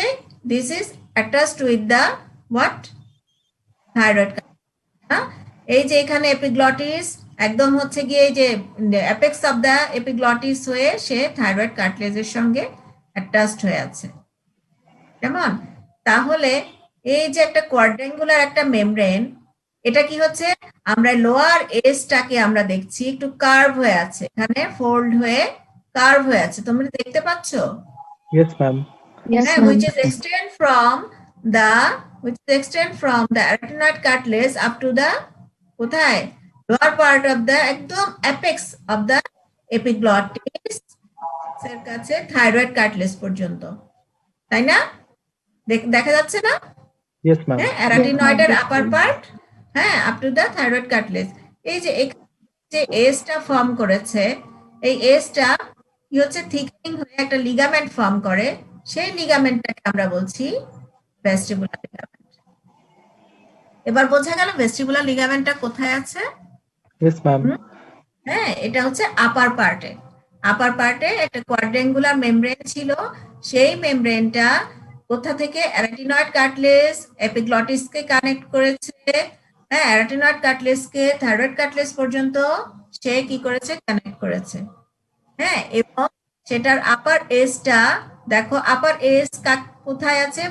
S1: this is attached with the what, thyroid cartilage. এই যে এখানে এপিগ্লটিস একদম হচ্ছে গিয়ে এই যে অ্যাপেক্স অফ দ্য এপিগ্লটিস হয়ে সে থাইরয়েড কার্টিলেজের সঙ্গে অ্যাটাচড হয়ে আছে, কেমন? তাহলে এই যে একটা কোয়াড্রাঙ্গুলার একটা মেমব্রেন, এটা কি হচ্ছে, আমরা লোয়ার এজটাকে আমরা দেখছি একটু কার্ভ হয়ে আছে, এখানে ফোল্ড হয়ে কার্ভ হয়ে আছে, তোমরা দেখতে পাচ্ছো?
S2: Yes, ma'am.
S3: Yes,
S1: হ্যাঁ,
S3: ma'am.
S1: which is extend from the arytenoid cartilage up to the কোথায়, লোয়ার পার্ট অফ দ্য একদম অ্যাপেক্স অফ দ্য এপিগ্লটিস এর কাছে থাইরয়েড কার্টিলেজ পর্যন্ত, তাই না? দেখা যাচ্ছে না?
S2: Yes, ma'am.
S1: হ্যাঁ, অ্যারাটিনয়েডের আপার পার্ট, হ্যাঁ, up to the thyroid cartilage. এই যে যে এজটা ফর্ম করেছে, এই এজটা কি হচ্ছে, থিকনিং হয়ে একটা লিগামেন্ট ফর্ম করে, সেই লিগামেন্টটাকে আমরা বলছি ভেস্টিবুলার লিগামেন্ট। এবার বোঝা গেল ভেস্টিবুলার লিগামেন্টটা কোথায় আছে?
S2: Yes, ma'am.
S1: হ্যাঁ, এটা হচ্ছে আপার পার্টে একটা কোয়াড্রাঙ্গুলার মেমব্রেন ছিল, সেই মেমব্রেনটা কোথা থেকে, অ্যারাটিনয়েড কার্টিলেজ এপিগ্লটিসকে কানেক্ট করেছে, হ্যাঁ, অ্যারাটিনয়েড কার্টিলেজকে থাইরয়েড কার্টিলেজ পর্যন্ত সে কি করেছে, কানেক্ট করেছে। হ্যাঁ, এবং সেটার আপার এজটা দেখো, আপার এজ কোথায় আছে,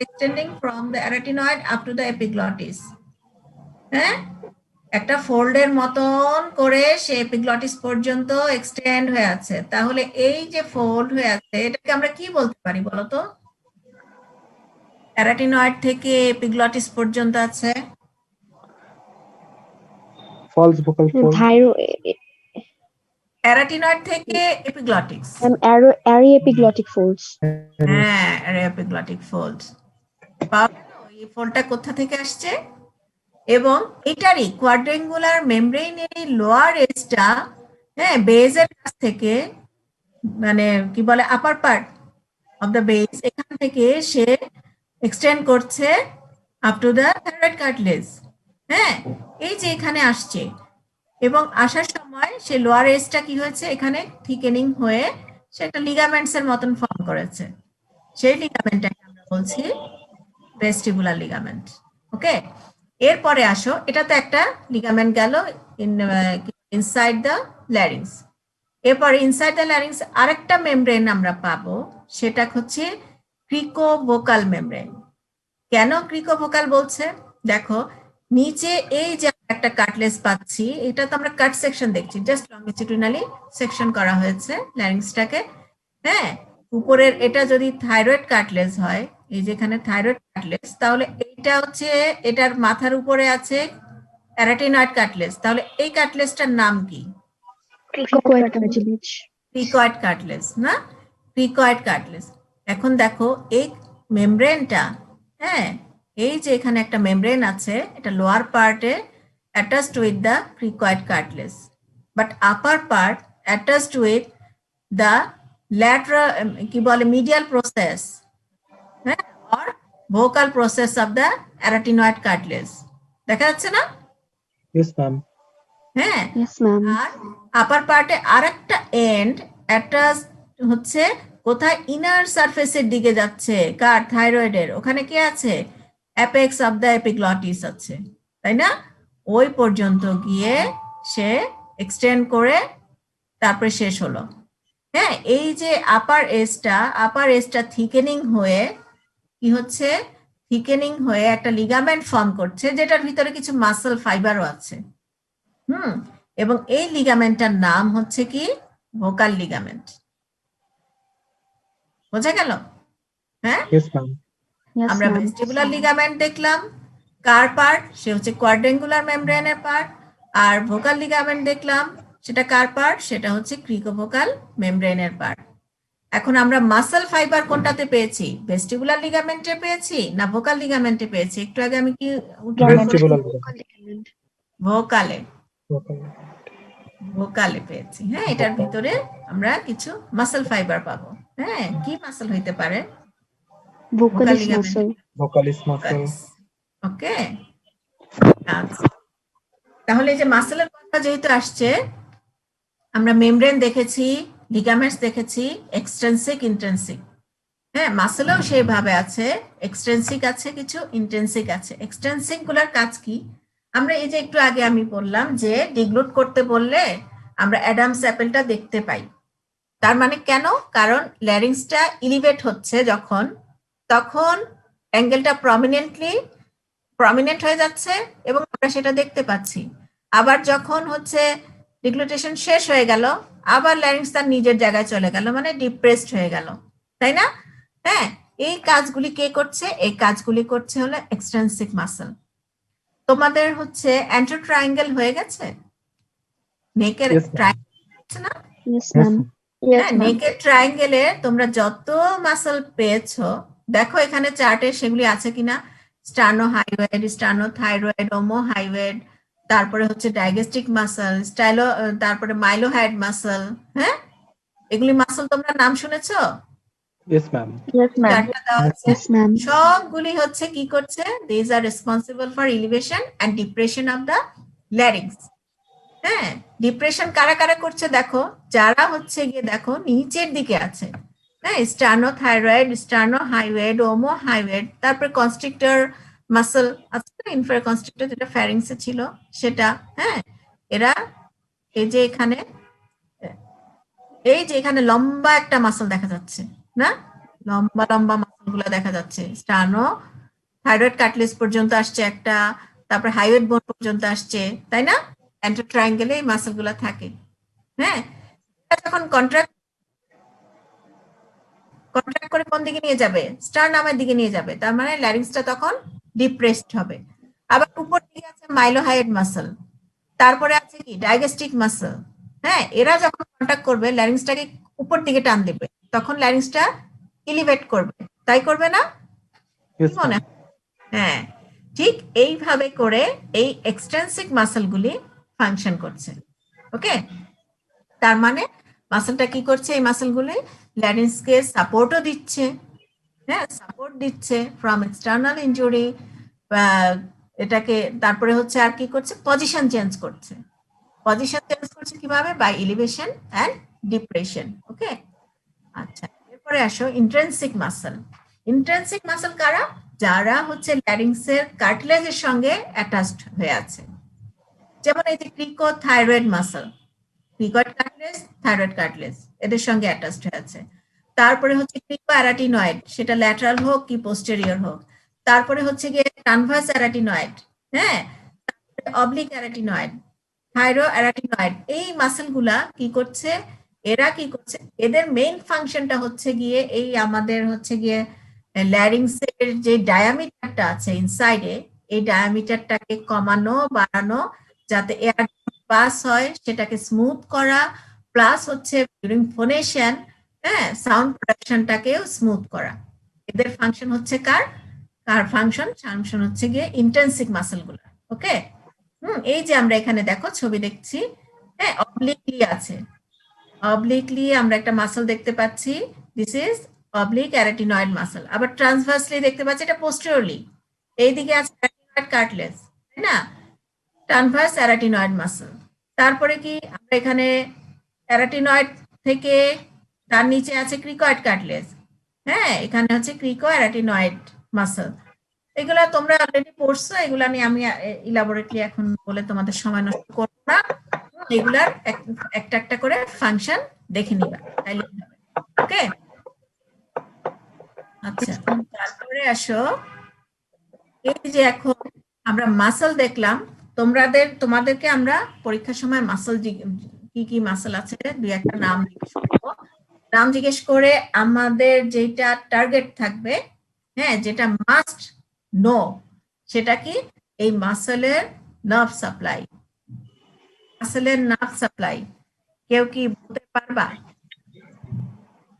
S1: extending from the arytenoid up to the epiglottis. হ্যাঁ, একটা ফোল্ডের মতন করে সে এপিগ্লটিস পর্যন্ত এক্সটেন্ড হয়ে আছে। তাহলে এই যে ফোল্ড হয়ে আছে, এটাকে আমরা কি বলতে পারি বলতো? প্যারাটিনয়েড থেকে এপিগ্লটিস পর্যন্ত আছে,
S2: False vocal fold.
S3: Thyroid.
S1: অ্যারাটিনয়েড থেকে এপিগ্লটিক্স।
S3: Array epiglottic folds.
S1: হ্যাঁ, এপিগ্লটিক ফোল্ড। পাওয়া গেল? এই ফোল্ডটা কোথা থেকে আসছে? এবং এটারই কোয়াড্রেঙ্গুলার মেমব্রেইনেরই লোয়ার এজটা, হ্যাঁ, বেজের কাছ থেকে, মানে কি বলে, আপার পার্ট অফ দ্য বেস, এখান থেকে সে এক্সটেন্ড করছে up to the thyroid cartilage. হ্যাঁ, এই যে এখানে আসছে, এবং আসার সময় সে লোয়ার এজটা কি হয়েছে, এখানে থিকেনিং হয়ে সে একটা লিগামেন্টস এর মতন ফর্ম করেছে। সেই লিগামেন্টটাকে আমরা বলছি ভেস্টিবুলার লিগামেন্ট। ওকে, এরপরে আসো, এটা তো একটা লিগামেন্ট গেল ইনসাইড দ্য ল্যারিংস। এরপরে ইনসাইড দ্য ল্যারিংস আরেকটা মেমব্রেন আমরা পাবো, সেটা হচ্ছে ক্রিকোভোকাল মেমব্রেন। কেন ক্রিকোভোকাল বলছে? দেখো, নিচে এই যে একটা কাটলেস পাচ্ছি, এটা তো আমরা কাট সেকশন দেখছি, জাস্ট লংগিটিউডিনালি সেকশন করা হয়েছে ল্যারিংসটাকে। হ্যাঁ, উপরের এটা যদি থাইরয়েড কাটলেস হয়, এই যেখানে থাইরয়েড কাটলেস, তাহলে এইটা হচ্ছে এটার মাথার উপরে আছে অ্যারাটিনয়েড কাটলেস। তাহলে এই কাটলেসটার নাম কি?
S3: Cricoid cartilage.
S1: ক্রিকয়েড কাটলেস না? Cricoid cutlets. এখন দেখো এই মেমব্রেনটা, হ্যাঁ, এই যে এখানে একটা মেমব্রেন আছে, এটা লোয়ার পার্টে attached with the cricoid cartilage, but upper part attached with the lateral, কি বলে, মিডিয়াল প্রসেস, হ্যাঁ, or vocal process of the arytenoid cartilage. দেখা যাচ্ছে না?
S2: Yes, ma'am.
S1: হ্যাঁ,
S3: Yes, ma'am.
S1: আর আপার পার্টে আরেকটা এন্ড অ্যাটাচ হচ্ছে কোথায়, ইনার সারফেসের দিকে যাচ্ছে, কার, থাইরয়েডের। ওখানে কি আছে? অ্যাপেক্স অফ দ্য এপিগ্লটিস আছে, তাই না? ওই পর্যন্ত গিয়ে সে এক্সটেন্ড করে তারপরে শেষ হলো। হ্যাঁ, এই যে আপার এজটা থিকেনিং হয়ে কি হচ্ছে, থিকেনিং হয়ে একটা লিগামেন্ট ফর্ম করছে, যেটার ভিতরে কিছু মাসল ফাইবারও আছে। এবং এই লিগামেন্টটার নাম হচ্ছে কি? Vocal ligament. বোঝা গেল? হ্যাঁ,
S2: Yes, ma'am.
S3: Yes,
S1: আমরা
S3: ma'am.
S1: ভেস্টিবুলার লিগামেন্ট দেখলাম, কার পার্ট? সে হচ্ছে কোয়াড্রেঙ্গুলার মেমব্রেনের পার্ট। আর ভোকাল লিগামেন্ট দেখলাম, সেটা কার পার্ট? সেটা হচ্ছে ক্রিকোভোকাল মেমব্রেনের পার্ট। এখন আমরা মাসল ফাইবার কোনটাতে পেয়েছি? ভেস্টিবুলার লিগামেন্টে পেয়েছি না ভোকাল লিগামেন্টে পেয়েছি? একটু আগে আমি কি
S2: Vestibular
S3: Vocal ligament.
S1: ভোকালে
S2: vocal.
S1: ভোকালে পেয়েছি। হ্যাঁ, এটার ভিতরে আমরা কিছু মাসল ফাইবার পাবো। হ্যাঁ, কি মাসল হইতে পারে?
S3: Vocalis
S1: ligament.
S3: muscle.
S2: Vocalis muscle.
S1: ওকে, আচ্ছা, তাহলে এই যে মাসেলের কথা যেহেতু আসছে, আমরা মেমব্রেন দেখেছি, লিগামেন্টস দেখেছি, এক্সটেন্সিক, ইন্টেন্সিক। হ্যাঁ, মাসেলেও সেইভাবে আছে, এক্সটেন্সিক আছে, কিছু ইন্টেন্সিক আছে। এক্সটেন্সিক গুলার কাজ কি? আমরা এই যে একটু আগে আমি বললাম যে ডিগ্লুট করতে বললে আমরা অ্যাডামস অ্যাপেলটা দেখতে পাই। তার মানে কেন? কারণ ল্যারিংসটা ইলিভেট হচ্ছে যখন, তখন অ্যাঙ্গেলটা প্রমিনেন্ট হয়ে যাচ্ছে এবং আমরা সেটা দেখতে পাচ্ছি। আবার যখন হচ্ছে ডিগ্লুটেশন শেষ হয়ে গেল, আবার ল্যারিংস তার নিজের জায়গায় চলে গেল, মানে ডিপ্রেসড হয়ে গেল, তাই না? হ্যাঁ, এই কাজগুলি কে করছে? এই কাজগুলি করছে হলো এক্সটেন্সিক মাসল। তোমাদের হচ্ছে অ্যান্টার ট্রায়াঙ্গেল হয়ে গেছে, নেকের
S2: Yes, ma'am.
S1: ট্রায়াঙ্গেল না?
S3: Yes,
S2: Yes,
S3: ma'am.
S1: হ্যাঁ, নেকের ট্রায়াঙ্গেলে তোমরা যত মাসল পেয়েছো, দেখো এখানে চার্টে সেগুলি আছে কিনা। স্টার্নো হাইওয়েড, স্টার্নো থাইরয়েড, ওমো হাইওয়েড, তারপরে হচ্ছে ডাইগেস্টিক মাসল, তারপরে মাইলোহাইড মাসল। হ্যাঁ, এগুলি মাসল তোমরা নাম শুনেছো?
S2: Yes, ma'am.
S3: Yes, ma'am.
S1: চারটা দেওয়া আছে।
S3: Yes, ma'am.
S1: সবগুলি হচ্ছে কি করছে? These are responsible for elevation and depression of the larynx. হ্যাঁ, ডিপ্রেশন কারা কারা করছে দেখো, যারা হচ্ছে গিয়ে দেখো নিচের দিকে আছে। হ্যাঁ, স্টার্নো থাইরয়েড, স্টার্নো হাইওয়েড, ওমো হাইওয়েড, তারপরে কনস্ট্রিক্টর মাসল আছে, ইনফার কনস্ট্রিক্টর যেটা ফ্যারিংসে ছিল সেটা। হ্যাঁ, এরা এই যে এখানে লম্বা একটা মাসল দেখা যাচ্ছে না, লম্বা লম্বা মাসল গুলা দেখা যাচ্ছে। স্টার্নো থাইরয়েড কাটলেস পর্যন্ত আসছে একটা, তারপরে হাইওয়েড বোন পর্যন্ত আসছে, তাই না? অ্যান্টার ট্রায়াঙ্গেলে এই মাসল গুলা থাকে। হ্যাঁ, যখন কন্ট্রাক্ট করে কোন দিকে নিয়ে যাবে? স্টারনামের দিকে নিয়ে যাবে, তার মানে ল্যারিংসটা তখন ডিপ্রেসড হবে। আবার উপর দিকে আছে মাইলোহাইড মাসল, তারপরে আছে কি ডাইগেস্টিক মাসল, হ্যাঁ, এরা যখন কন্টাক্ট করবে ল্যারিংসটাকে উপর দিকে টান দেবে, তখন ল্যারিংসটা এলিভেট করবে, তাই করবে না?
S2: Yes,
S1: কি মনে
S2: ma'am.
S1: হয়? হ্যাঁ, ঠিক এইভাবে করে এই এক্সটেন্সিভ মাসলগুলি ফাংশন করছে। ওকে, তার মানে মাসলটা কি করছে? এই মাসলগুলি ল্যারিংসকে সাপোর্টও দিচ্ছে, হ্যাঁ, সাপোর্ট দিচ্ছে ফ্রম এক্সটার্নাল ইনজুরি, এটাকে তারপরে হচ্ছে আর কি করছে? পজিশন চেঞ্জ করছে। পজিশন চেঞ্জ করছে কিভাবে? By elevation and depression. Okay, আচ্ছা, এরপরে আসো ইন্ট্রিনসিক মাসল। ইন্ট্রিনসিক মাসল কারা? যারা হচ্ছে ল্যারিংসের কার্টিলেজের সঙ্গে অ্যাটাচড হয়ে আছে। যেমন এই যে cricothyroid muscle, cricoid cartilage, thyroid cartilage এদের সঙ্গে অ্যাটাচড হয়ে আছে। তারপরে হচ্ছে ক্রিকো অ্যারাটিনয়েড, সেটা ল্যাটারাল হোক কি পোস্টেরিয়র হোক। তারপরে হচ্ছে গিয়ে ট্রানভার্স অ্যারাটিনয়েড, হ্যাঁ, অবলিক অ্যারাটিনয়েড, থাইরো অ্যারাটিনয়েড। এই মাসলগুলা কি করছে? এরা কি করছে? এদের মেইন ফাংশনটা হচ্ছে গিয়ে এই আমাদের হচ্ছে গিয়ে ল্যারিংসের যে ডায়ামিটারটা আছে ইনসাইডে, এই ডায়ামিটারটাকে কমানো বাড়ানো, যাতে এয়ার পাস হয় সেটাকে স্মুথ করা, প্লাস হচ্ছে ডিউরিং ফোনেশন, হ্যাঁ, সাউন্ড প্রোডাকশনটাকেও স্মুথ করা। এদের ফাংশন হচ্ছে কার কার ফাংশন? ফাংশন হচ্ছে গিয়ে ইন্টেন্সিক মাসলগুলো। ওকে, এই যে আমরা এখানে দেখো ছবি দেখছি, হ্যাঁ, অবলিকলি আছে, অবলিকলি আমরা একটা মাসল দেখতে পাচ্ছি, দিস ইজ অবলিক অ্যারাটিনয়েড মাসল। আবার ট্রান্সভার্সলি দেখতে পাচ্ছি এটা পোস্টেরিয়রলি, এইদিকে আছে অ্যারাটিনয়েড কার্টিলেজ, তাই না? Transverse arytenoid muscle. তারপরে কি আমরা এখানে অ্যারাটিনয়েড থেকে তার নিচে আছে ক্রিকয়েড কার্টিলেজ, হ্যাঁ, এখানে হচ্ছে ক্রিকো অ্যারাটিনয়েড মাসল। এগুলা তোমরা অলরেডি পড়ছো, এগুলা নিয়ে আমি ইলাবোরেটলি এখন বলে তোমাদের সময় নষ্ট করবো না। এগুলার একটা একটা করে ফাংশন দেখে নিবা, তাইলে হবে। ওকে, আচ্ছা, তারপরে আসো এই যে এখন আমরা মাসল দেখলাম, তোমাদেরকে আমরা পরীক্ষার সময় মাসল কি কি মাসল আছে দুই একটা নাম জিজ্ঞেস করবো। নাম জিজ্ঞেস করে আমাদের যেটা টার্গেট থাকবে, হ্যাঁ, যেটা মাস্ট নো, সেটা কি? এই মাসলের নার্ভ সাপ্লাই। মাসলের নার্ভ সাপ্লাই কেউ কি বলতে পারবা?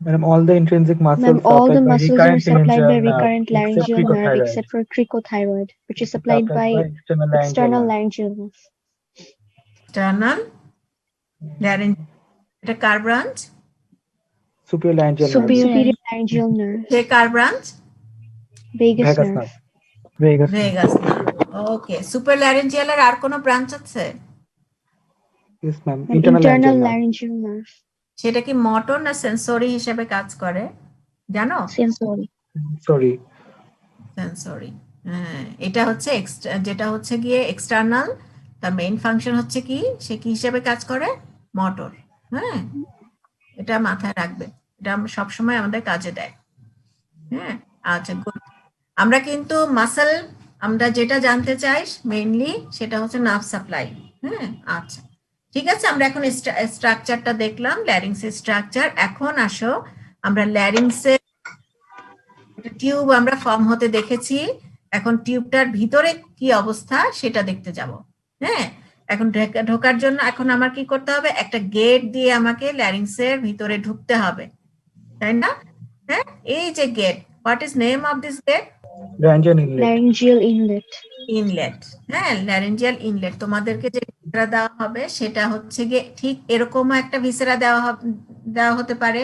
S2: Madam, all the intrinsic muscles
S3: Ma'am, all the
S2: supplied by
S3: muscles are
S2: recurrent
S3: supplied by
S2: laryngeal nerve,
S3: recurrent
S2: except
S3: laryngeal nerve
S2: cricothyroid,
S3: except for cricothyroid, which is supplied by
S2: external laryngeal
S3: external
S2: nerve.
S3: laryngeal nerve.
S1: External laryngeal, এটা কার branch?
S2: Superior laryngeal nerve.
S3: Superior laryngeal nerve.
S1: সে কার branch?
S3: Vagus
S2: Vagus
S3: nerve.
S2: nerve. Vagus nerve.
S1: Vagus nerve. Okay, super ল্যারিঞ্জিয়ালের আর কোনো branch আছে?
S2: Yes, ma'am.
S3: An
S2: Internal laryngeal
S3: internal
S2: nerve.
S3: laryngeal nerve.
S1: সেটা কি মোটর না সেন্সরি হিসেবে কাজ করে জানো?
S3: Sensory.
S2: Sorry.
S1: সেন্সরি, হ্যাঁ, এটা হচ্ছে যেটা হচ্ছে গিয়ে এক্সটার্নাল, তার মেইন ফাংশন হচ্ছে কি? সে কি হিসেবে কাজ করে? মোটর। হ্যাঁ, এটা মাথায় রাখবে, এটা আমরা সবসময় আমাদের কাজে দেয়। হ্যাঁ, আচ্ছা, গুড। আমরা কিন্তু মাসল, আমরা যেটা জানতে চাই মেইনলি সেটা হচ্ছে নার্ভ সাপ্লাই। হ্যাঁ, আচ্ছা, ঠিক আছে, আমরা এখন স্ট্রাকচারটা দেখলাম, ল্যারিংসের স্ট্রাকচার। এখন আসো আমরা ল্যারিংসের টিউব আমরা ফর্ম হতে দেখেছি, এখন টিউবটার ভিতরে কি অবস্থা সেটা দেখতে যাব। হ্যাঁ, এখন ঢোকার জন্য এখন আমার কি করতে হবে? একটা গেট দিয়ে আমাকে ল্যারিংসের ভিতরে ঢুকতে হবে, তাই না? হ্যাঁ, এই যে gate, what is name of this gate?
S2: Laryngeal inlet.
S3: Laryngeal inlet.
S1: Inlet. হ্যাঁ, ল্যারিঞ্জিয়াল ইনলেট। তোমাদেরকে যে ভিসেরা দেওয়া হবে সেটা হচ্ছে গিয়ে ঠিক এরকমও একটা ভিসেরা দেওয়া হতে পারে।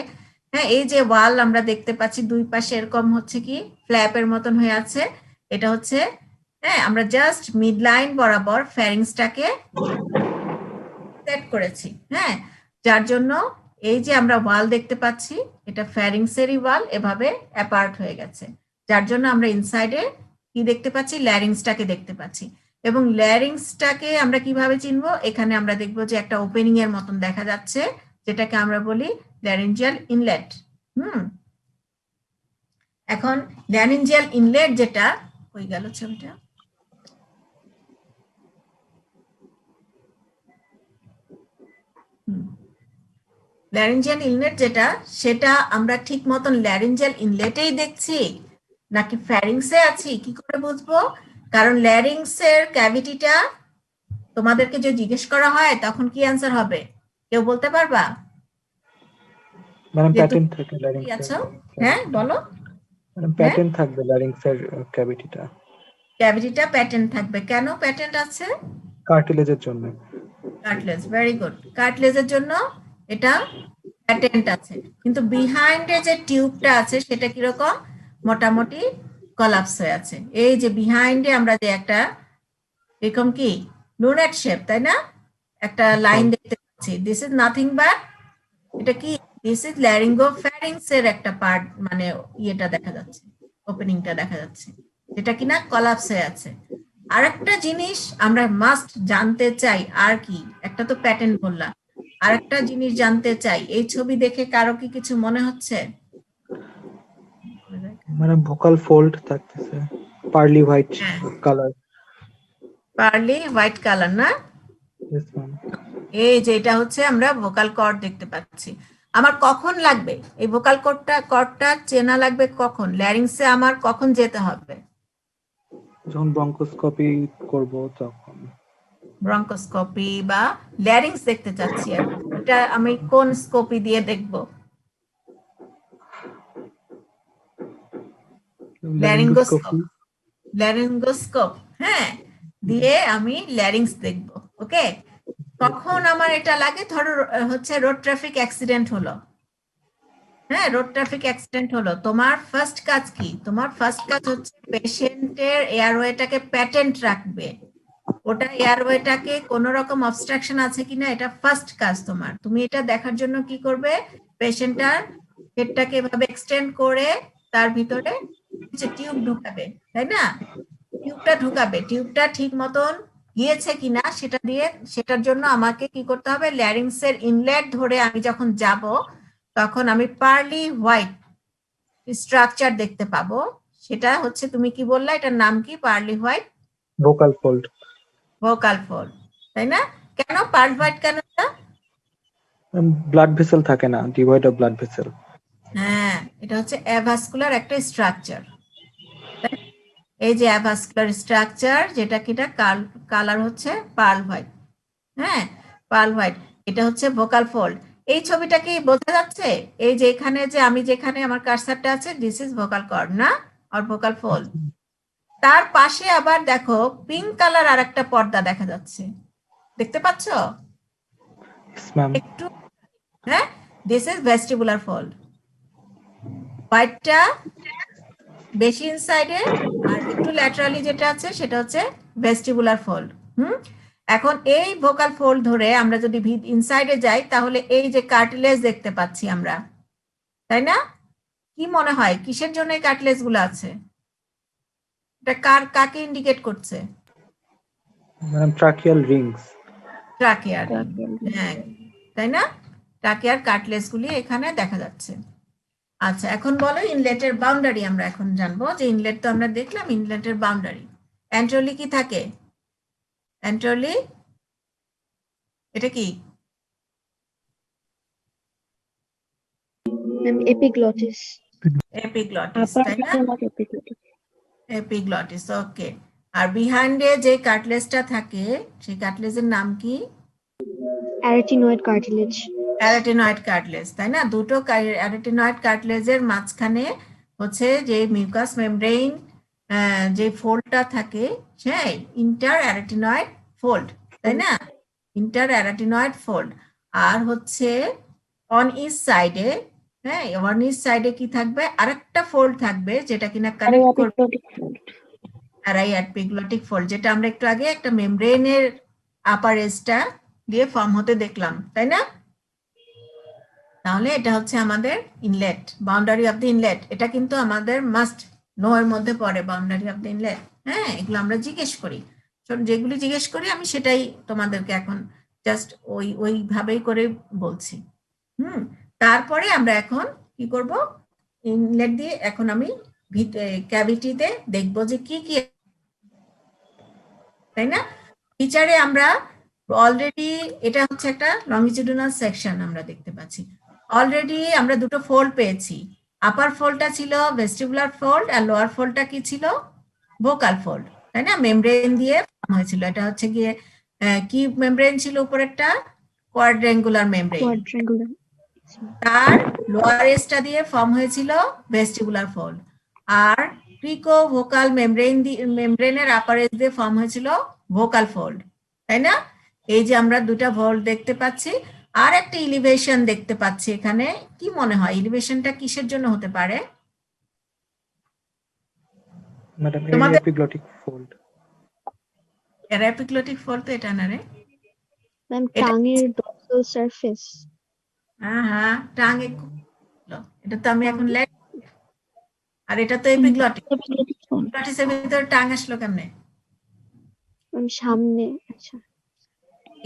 S1: হ্যাঁ, এই যে ওয়াল আমরা দেখতে পাচ্ছি দুই পাশে এরকম হচ্ছে কি ফ্ল্যাপের মতন হয়ে আছে, এটা হচ্ছে, হ্যাঁ, আমরা জাস্ট মিড লাইন বরাবর ফ্যারিংসটাকে সেট করেছি। হ্যাঁ, যার জন্য এই যে আমরা ওয়াল দেখতে পাচ্ছি এটা ফ্যারিংসেরই ওয়াল এভাবে অ্যাপার্ট হয়ে গেছে, যার জন্য আমরা ইনসাইডে কি দেখতে পাচ্ছি? ল্যারিংসটাকে দেখতে পাচ্ছি। এবং ল্যারিংসটাকে আমরা কিভাবে চিনবো? এখানে আমরা দেখবো যে একটা ওপেনিং এর মতন দেখা যাচ্ছে, যেটাকে আমরা বলি ল্যারিঞ্জিয়াল ইনলেট। এখন ল্যারিঞ্জিয়াল ইনলেট যেটা, হয়ে গেল ছবিটা, ল্যারিঞ্জিয়াল ইনলেট যেটা, সেটা আমরা ঠিক মতন ল্যারিঞ্জিয়াল ইনলেটেই দেখছি নাকি ফ্যারিংসে আছি কি করে বুঝবো? কারণ ল্যারিংসের ক্যাভিটিটা তোমাদেরকে যে জিজ্ঞেস করা হয় তখন কি অ্যান্সার হবে? কেউ বলতে পারবা?
S2: ম্যাডাম
S1: যে
S2: প্যাটার্ন
S1: তুমি
S2: থাকে
S1: কি
S2: ল্যারিংস এর
S1: আছো? হ্যাঁ বলো।
S2: ম্যাডাম
S1: হ্যাঁ,
S2: প্যাটার্ন থাকবে ল্যারিংস এর ক্যাভিটিটা
S1: ক্যাভিটিটা প্যাটার্ন থাকবে, কেন প্যাটার্ন আছে?
S2: কার্টিলেজের জন্য।
S1: কার্টলেজ, ভেরি গুড, কার্টলেজের জন্য এটা প্যাটেন্ট আছে, কিন্তু বিহাইন্ডে যে টিউবটা আছে সেটা কিরকম, মোটামুটি কলাপস হয়ে আছে। এই যে বিহাইন্ডে আমরা যে একটা এরকম কি লুনেট শেপ, তাই না, একটা লাইন দেখতে পাচ্ছি, দিস ইজ নাথিং বাট, এটা কি, দিস ইজ ল্যারিঙ্গোফ্যারিংস এর একটা পার্ট, মানে ইয়েটা দেখা যাচ্ছে, ওপেনিংটা দেখা যাচ্ছে, যেটা কিনা কলাপস হয়ে আছে। আরেকটা জিনিস আমরা মাস্ট জানতে চাই, আর কি, একটা তো প্যাটার্ন বললাম, আরেকটা জিনিস জানতে চাই, এই ছবি দেখে কারো কি কিছু মনে হচ্ছে?
S2: ম্যাডাম ভোকাল ফোল্ড থাকতেছে, পার্লি হোয়াইট
S1: হ্যাঁ,
S2: কালার।
S1: পার্লি হোয়াইট কালার না,
S2: ইয়েস ম্যাম।
S1: এই যে এটা হচ্ছে আমরা ভোকাল কর্ড দেখতে পাচ্ছি। আমার কখন লাগবে এই ভোকাল কর্ডটা চেনা লাগবে কখন, ল্যারিংসে আমার কখন যেতে হবে?
S2: যখন ব্রঙ্কোস্কোপি করব তখন।
S1: ব্রঙ্কোস্কোপি বা ল্যারিংস দেখতে চাচ্ছি আর কি। এটা আমি কোন স্কোপি দিয়ে দেখব? ল্যারিঙ্গোস্কোপ,
S2: ল্যারিঙ্গোস্কোপি।
S1: ল্যারিঙ্গোস্কোপ, হ্যাঁ, দিয়ে আমি ল্যারিংস দেখব। ওকে, কখন আমার এটা লাগে? ধরো হচ্ছে রোড ট্রাফিক অ্যাক্সিডেন্ট হলো, হ্যাঁ, রোড ট্রাফিক অ্যাক্সিডেন্ট হলো, তোমার ফার্স্ট কাজ কি? তোমার ফার্স্ট কাজ হচ্ছে পেশেন্টের এয়ারওয়েটাকে প্যাটেন্ট রাখবে, ওটা এয়ারওয়েটাকে কোনো রকম অবস্ট্রাকশন আছে কিনা, এটা ফার্স্ট কাজ তোমার। তুমি এটা দেখার জন্য কি করবে, পেশেন্টটার হেডটাকে এভাবে এক্সটেন্ড করে তার ভিতরে টিউব ঢুকাবে, তাই না, টিউবটা ঢুকাবে, টিউবটা ঠিক মতন গিয়েছে কিনা সেটা দিয়ে, সেটার জন্য আমাকে কি করতে হবে, ল্যারিংসের ইনলেট ধরে আমি যখন যাব তখন আমি পার্লি হোয়াইট স্ট্রাকচার দেখতে পাবো। সেটা হচ্ছে, তুমি কি বললা এটার নাম কি? Parli white
S2: vocal fold.
S1: Vocal fold, তাই না? কেন পার্ল হোয়াইট, কেন এটা?
S2: ব্লাড ভেসেল থাকে না, ডিভয়েড অফ ব্লাড ভেসেল।
S1: হ্যাঁ, এটা হচ্ছে অ্যাভাস্কুলার একটা স্ট্রাকচার, এই যে অ্যাভাস্কুলার স্ট্রাকচার, যেটা কিটা কালার হচ্ছে পার্ল হোয়াইট, হ্যাঁ, পার্ল হোয়াইট, এটা হচ্ছে ভোকাল ফোল্ড। এই ছবিটা কি বোঝা যাচ্ছে? এই যে এখানে যে আমি যেখানে আমার কার্সারটা আছে, দিস ইজ ভোকাল কর্ড না, আর ভোকাল ফোল্ড। তার পাশে আবার দেখো পিঙ্ক কালার আর একটা পর্দা দেখা যাচ্ছে, দেখতে পাচ্ছ?
S2: Yes ma'am.
S1: একটু, হ্যাঁ, দিস ইজ ভেস্টিবুলার ফোল্ড। হোয়াইটটা বেশি ইনসাইডে আর একটু ল্যাটারালি যেটা আছে সেটা হচ্ছে ভেস্টিবুলার ফোল্ড। এখন এই ভোকাল ফোল্ড ধরে আমরা যদি ইনসাইডে যাই তাহলে এই যে কার্টিলেজ দেখতে পাচ্ছি আমরা, তাই না? কি মনে হয় কিসের জন্য এই কার্টিলেজ গুলো আছে? এটা কাকে ইন্ডিকেট করছে?
S2: Madam tracheal Rings.
S1: ট্রাকিয়ার, হ্যাঁ, তাই না, ট্রাকিয়ার কার্টিলেজ গুলি এখানে দেখা যাচ্ছে। আচ্ছা, এখন বলো ইনলেটের বাউন্ডারি আমরা এখন জানবো, যে ইনলেট তো আমরা দেখলাম, ইনলেটের বাউন্ডারি অ্যান্ট্রলি কি থাকে? অ্যান্ট্রলি এটা কি?
S3: Epiglottis.
S1: এপিগ্লটিস,
S3: Upper
S1: তাই না,
S3: portion of epiglottis.
S1: এপিগ্লটিস, ওকে। আর বিহাইন্ডে যে কার্টলেজটা থাকে সেই কার্টলেজের নাম কি?
S3: Arytenoid cartilage.
S1: অ্যারাটিনয়েড কার্টলেজ, তাই না, দুটো অ্যারাটিনয়েড কার্টলেজের মাঝখানে হচ্ছে যে মিউকাস মেমব্রেইন, যে ফোল্ডটা থাকে, হ্যাঁ, ইন্টার অ্যারাটিনয়েড ফোল্ড, তাই না, ইন্টার অ্যারাটিনয়েড ফোল্ড। আর হচ্ছে অন ইচ সাইডে, হ্যাঁ, অন ইচ সাইডে কি থাকবে, আরেকটা ফোল্ড থাকবে যেটা কিনা কানেক্ট করবে,
S3: Epiglottic fold.
S1: অ্যাপিগ্লটিক ফোল্ড, যেটা আমরা একটু আগে একটা মেমব্রেনের আপার এজটা দিয়ে ফর্ম হতে দেখলাম, তাই না? তাহলে এটা হচ্ছে আমাদের inlet, boundary of the inlet. এটা কিন্তু আমাদের মাস্ট নো এর মধ্যে পড়ে, বাউন্ডারি অফ দ্য ইনলেট। হ্যাঁ, এগুলো আমরা জিজ্ঞেস করি, যেগুলি জিজ্ঞেস করি আমি সেটাই তোমাদেরকে এখন জাস্ট ওইভাবেই করে বলছি। তারপরে আমরা এখন কি করব, ইনলেট দিয়ে এখন আমি ক্যাভিটিতে দেখবো যে কি কি, তাই না? ফিচারে আমরা অলরেডি, এটা হচ্ছে একটা লংজিটিউডিনাল সেকশন আমরা দেখতে পাচ্ছি, অলরেডি আমরা দুটো ফোল্ড পেয়েছি। আপার ফোল্ডটা ছিল ভেস্টিবুলার ফোল্ড, আর লোয়ার ফোল্ডটা কি ছিল? ভোকাল ফোল্ড, তাই না, মেমব্রেন দিয়ে হয়েছিল। এটা হচ্ছে গিয়ে কি মেমব্রেন ছিল উপরেরটা? কোয়াড্রাঙ্গুলার মেমব্রেন,
S3: quadrangular. Yes, ma'am.
S1: তার লোয়ার এজটা দিয়ে ফর্ম হয়েছিল ভেস্টিবুলার ফোল্ড, আর ক্রিকো ভোকাল মেমব্রেনের আপার এজ দিয়ে ফর্ম হয়েছিল ভোকাল ফোল্ড, তাই না? এই যে আমরা দুটা ফোল্ড দেখতে পাচ্ছি, আর একটা ইলিভেশন দেখতে পাচ্ছি এখানে। কি মনে হয় ইলিভেশনটা কিসের জন্য হতে পারে?
S2: ম্যাডাম
S1: তোমাদের
S2: এপিগ্লটিক ফোল্ড।
S1: এপিগ্লটিক ফোল্ড তো এটা না রে?
S3: Ma'am,
S1: এটা
S3: tongue এর dorsal surface.
S1: হ্যাঁ, টাং, এটা তো আমি এখন লেখ, আর এটা তো
S3: হুম,
S1: এপিগ্লটিক।
S3: epiglottic fold.
S1: এপিগ্লটিসের ভিতরে টাং আসলো কেমনে?
S3: Ma'am, সামনে, আচ্ছা।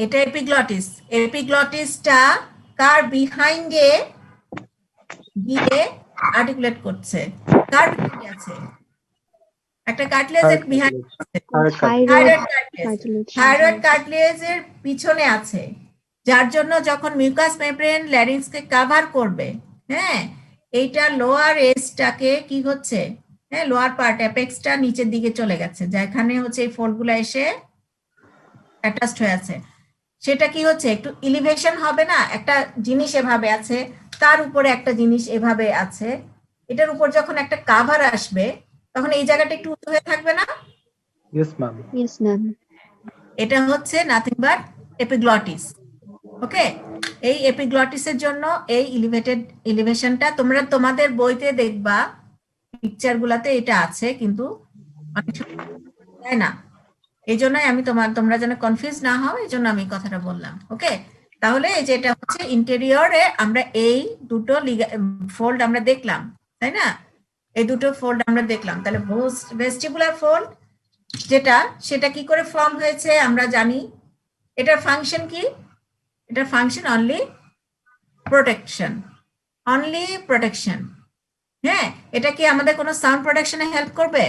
S1: এটা এপিগ্লটিস। এপিগ্লটিসটা কার বিহাইন্ডে গিয়ে আর্টিকুলেট করছে? কার বিহাইন্ডে আছে? একটা কার্টিলেজের বিহাইন্ড আছে, থাইরয়েড কার্টিলেজ।
S3: cartilage.
S1: থাইরয়েড কার্টিলেজের পিছনে আছে, যার জন্য যখন মিউকাস মেমব্রেন ল্যারিংসকে কভার করবে, হ্যাঁ, এইটা লোয়ার এজটাকে কি হচ্ছে, হ্যাঁ, লোয়ার পার্ট অ্যাপেক্সটা নিচের দিকে চলে গেছে, যেখানে হচ্ছে এই ফোল্ডগুলো এসে অ্যাটাচড হয়ে আছে। সেটা কি হচ্ছে, একটু ইলিভেশন হবে না? একটা জিনিস এভাবে আছে, তার উপরে একটা জিনিস এভাবে আছে, এটার উপর যখন একটা কাভার আসবে তখন এই জায়গাটা একটু উঁচু হয়ে থাকবে না?
S2: Yes ma'am.
S3: Yes, ma'am.
S1: এটা হচ্ছে নাথিং বাট এপিগ্লটিস। ওকে, এই এপিগ্লটিসের জন্য এই ইলিভেশনটা তোমরা তোমাদের বইতে দেখবা, পিকচার গুলাতে এটা আছে, কিন্তু অনেক সময় তাই না। এই জন্যই আমি তোমরা যেন কনফিউজ না হও, এই জন্য আমি কথাটা বললাম। ওকে, তাহলে এই যে এটা হচ্ছে ইন্টেরিয়রে আমরা এই দুটো ফোল্ড আমরা দেখলাম, তাই না? এই দুটো ফোল্ড আমরা দেখলাম। তাহলে ভেস্টিবুলার ফোল্ড যেটা, সেটা কি করে ফর্ম হয়েছে আমরা জানি। এটার ফাংশন কি? এটার function only protection, only protection. হ্যাঁ, এটা কি আমাদের কোনো সাউন্ড প্রোটেকশনে হেল্প করবে?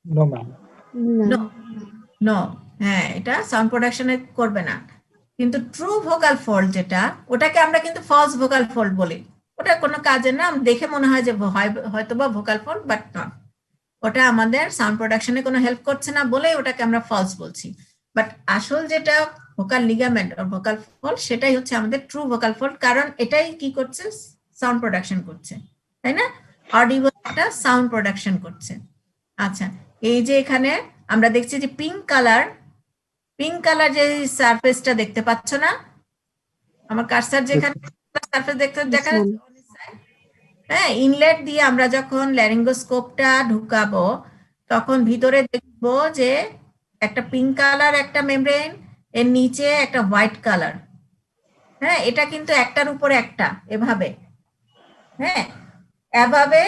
S2: No ma'am.
S3: No.
S1: নো, হ্যাঁ, এটা সাউন্ড প্রোডাকশনে করবে না। কিন্তু ট্রু ভোকাল ফোল্ড যেটা, ওটাকে আমরা কিন্তু ফলস ভোকাল ফোল্ড বলি। ওটা কোনো কাজের না, দেখে মনে হয় যে হয়তো বা ভোকাল ফোল্ড, বাট নট। ওটা আমাদের সাউন্ড প্রোডাকশনে কোনো হেল্প করছে না বলেই ওটাকে আমরা ফলস বলছি। বাট আসল যেটা ভোকাল লিগামেন্ট আর ভোকাল ফোল্ড, সেটাই হচ্ছে আমাদের ট্রু ভোকাল ফোল্ড, কারণ এটাই কি করছে, সাউন্ড প্রোডাকশন করছে, তাই না? অডিবল একটা সাউন্ড প্রোডাকশন করছে। আচ্ছা, এই যে এখানে আমরা দেখছি যে পিঙ্ক কালার যে সারফেসটা দেখতে পাচ্ছ না, আমার কার্সার যেখানে সারফেস দেখতে দেখা
S3: ma'am.
S1: যাচ্ছে, হ্যাঁ, ইনলেট দিয়ে আমরা যখন ল্যারিঙ্গোস্কোপটা ঢুকাবো তখন ভিতরে দেখবো যে একটা পিঙ্ক কালার একটা মেমব্রেন, এর নিচে একটা হোয়াইট কালার। হ্যাঁ, এটা কিন্তু একটার উপরে একটা এভাবে, হ্যাঁ, এভাবে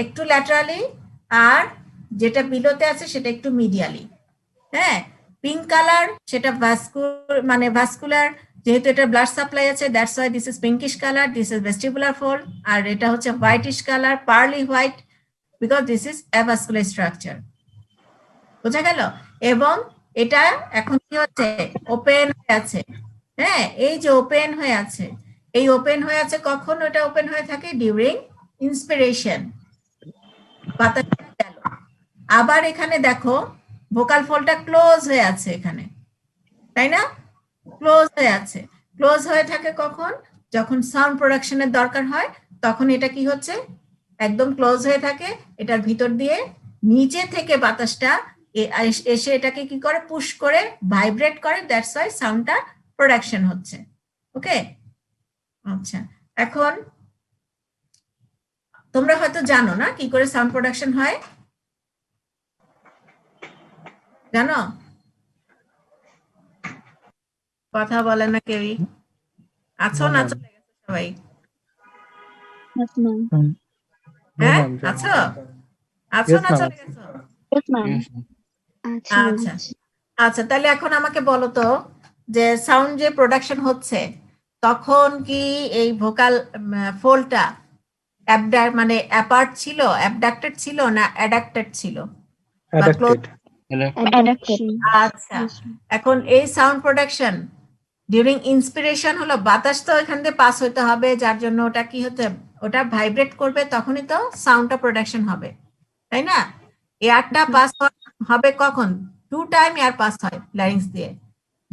S1: একটু ল্যাটারালি, আর যেটা বিলোতে আছে সেটা একটু মিডিয়ালি। হ্যাঁ, পিঙ্ক কালার সেটা ভাস্কুলার, যেহেতু এটা ব্লাড সাপ্লাই আছে, that's why this is pinkish colour, this is vestibular fold. আর এটা হচ্ছে whitish colour, pearly white, because this is avascular structure. বোঝা গেল? এবং এটা এখন কি হচ্ছে, ওপেন হয়ে আছে। হ্যাঁ, এই যে ওপেন হয়ে আছে, এই ওপেন হয়ে আছে, কখন ওটা ওপেন হয়ে থাকে? ডিউরিং ইন্সপিরেশন, বাতাস গেল। আবার এখানে দেখো ভোকাল ফোল্ডটা ক্লোজ হয়ে আছে এখানে, তাই না? ক্লোজ হয়ে আছে। ক্লোজ হয়ে থাকে কখন? যখন সাউন্ড প্রোডাকশনের দরকার হয়, তখন এটা কি হচ্ছে, একদম ক্লোজ হয়ে থাকে। এটার ভিতর দিয়ে নিচে থেকে বাতাসটা এসে এটাকে কি করে, পুশ করে, ভাইব্রেট করে, দ্যাটস ওয়াই সাউন্ডটা প্রোডাকশন হচ্ছে। ওকে, আচ্ছা, এখন তোমরা হয়তো জানো না কি করে সাউন্ড প্রোডাকশন হয়, জানো? কথা বলে না কেউই। আছো না চলে গেছে সবাই?
S3: Yes, ma'am.
S1: হ্যাঁ, আছো আছো
S2: Yes,
S1: না
S2: ma'am.
S1: চলে গেছো?
S3: Yes, ma'am. আচ্ছা, ma'am.
S1: আচ্ছা আচ্ছা, তাহলে এখন আমাকে বলো তো, যে সাউন্ড যে প্রোডাকশন হচ্ছে তখন কি এই ভোকাল ফোল্ডটা মানে অ্যাপার্ট ছিল, অ্যাবডাক্টেড ছিল, না অ্যাডাক্টেড ছিল? বা close?
S2: Adducted.
S3: Adduction.
S1: আচ্ছা,
S3: Yes, ma'am.
S1: এখন এই সাউন্ড প্রোডাকশন ডিউরিং ইন্সপিরেশন হলো, বাতাস তো এখান দিয়ে পাস হতে হবে, যার জন্য ওটা কি হতে, ওটা ভাইব্রেট করবে, তখনই তো সাউন্ডটা প্রোডাকশন হবে, তাই না? এয়ারটা পাস হবে কখন? 2 টাইম এয়ার পাস হয় ল্যারিংস দিয়ে,